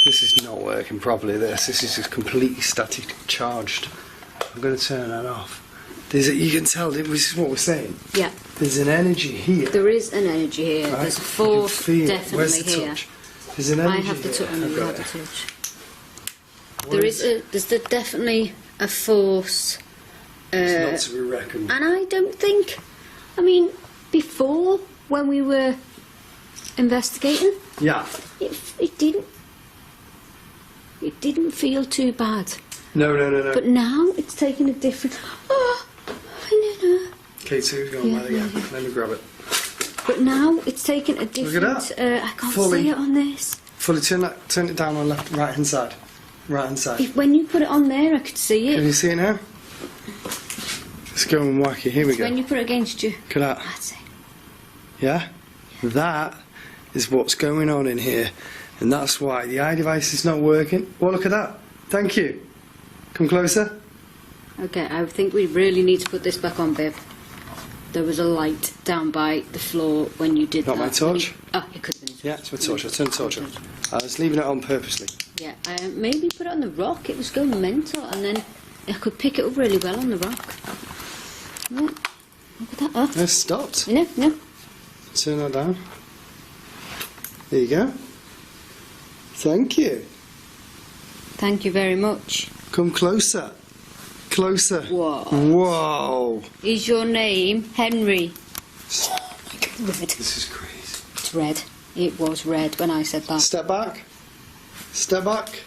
This is not working properly. This is just completely static charged. I'm going to turn that off. You can tell. This is what we're saying. Yeah. There's an energy here. There is an energy here. Right? There's a You force can feel it. definitely Where's the here. touch? There's an energy I have the here. touch and I've you got have the it. touch. What is it? There's definitely a force. It's not to be reckoned. And I don't think, I mean, before when we were investigating, Yeah. it didn't feel too bad. No. But now it's taken a different. Oh, no. K2's gone Yeah, by again. yeah. Let me grab it. But now it's taken a Look different. at that. I can't Fully. see it on this. Fully turn it down on left, right hand side. Right hand side. When you put it on there, I could see Can it. you see it now? Let's go and whack it. Here we go. When you put it against you, Look at that. that's it. Yeah? That is what's going on in here. And that's why the eye device is not working. Well, look at that. Thank you. Come closer. Okay, I think we really need to put this back on, Viv. There was a light down by the floor when you did Not that. my torch? Oh, it could have been. Yeah, it's my torch. I turned the torch on. I was leaving it on purposely. Yeah, maybe put it on the rock. It was going mental, and then I could pick it up really well on the rock. Right. Look at that. Oh. No, it stopped. No. Turn that down. There you go. Thank you. Thank you very much. Come closer. Closer. Whoa. Whoa. Is your name Henry? Red. This is crazy. It's red. It was red when I said that. Step back. Step back.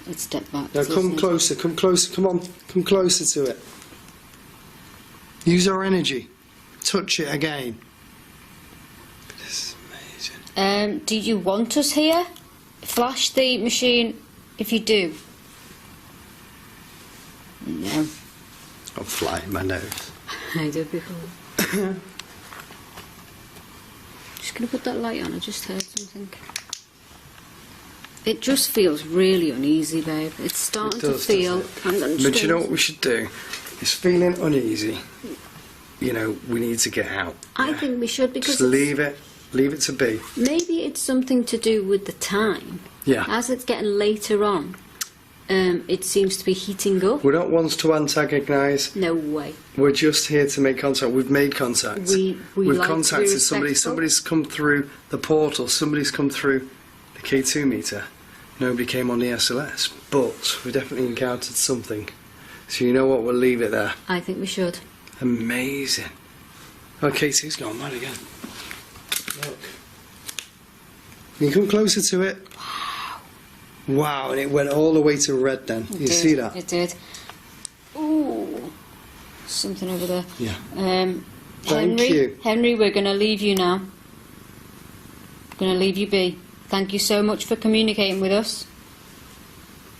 Let's step back. Now come closer. Come closer. Come on. Come closer to it. Use our energy. Touch it again. This is amazing. Do you want us here? Flash the machine if you do. No. I'm flying my nose. I did before. Just gonna put that light on. I just heard something. It just feels really uneasy, babe. It's starting It does, to feel. doesn't it? But you know what we should do? It's feeling uneasy. You know, we need to get out. I yeah? think we should because Just it's- leave it. Leave it to be. maybe it's something to do with the time. Yeah. As it's getting later on, it seems to be heating up. We're not ones to antagonise. No way. We're just here to make contact. We've made contact. We We've like to be contacted somebody. respectful. Somebody's come through the portal. Somebody's come through the K2 meter. Nobody came on the SLS, but we definitely encountered something. So you know what? We'll leave it there. I think we should. Amazing. Oh, K2's gone mad again. Look. Can you come closer to it? Wow, and it went all the way to red then. It You did, see that? It did. Ooh. Something over there. Yeah. Henry, Thank you. Henry, we're going to leave you now. Going to leave you be. Thank you so much for communicating with us.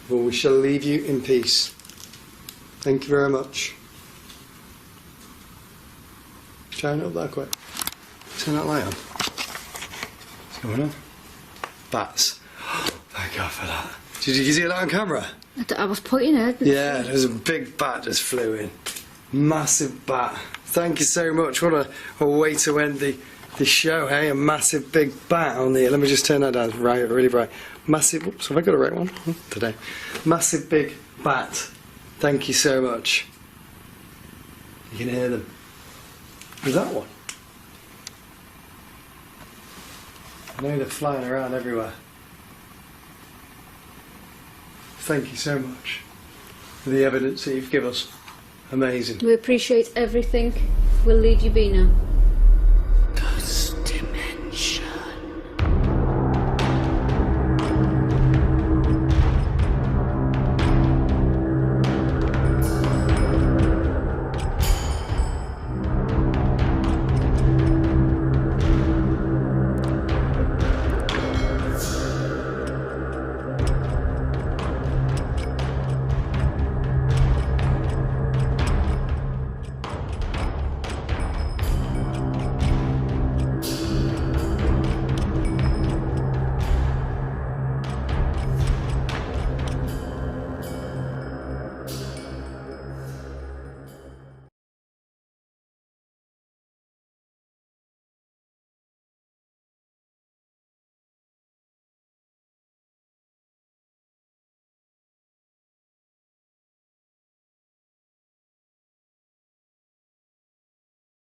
Well, we shall leave you in peace. Thank you very much. Turn it up that quick. Turn that light on. What's going on? Bats. Thank God for that. Did you see that on camera? I was pointing at it. Yeah, there's a big bat just flew in. Massive bat. Thank you so much. What a way to end the show, hey? A massive big bat on the... Let me just turn that down, right, really bright. Massive... Oops, have I got the right one today? Massive big bat. Thank you so much. You can hear them. Who's that one? I know they're flying around everywhere. Thank you so much for the evidence that you've given us. Amazing. We appreciate everything. We'll leave you be now.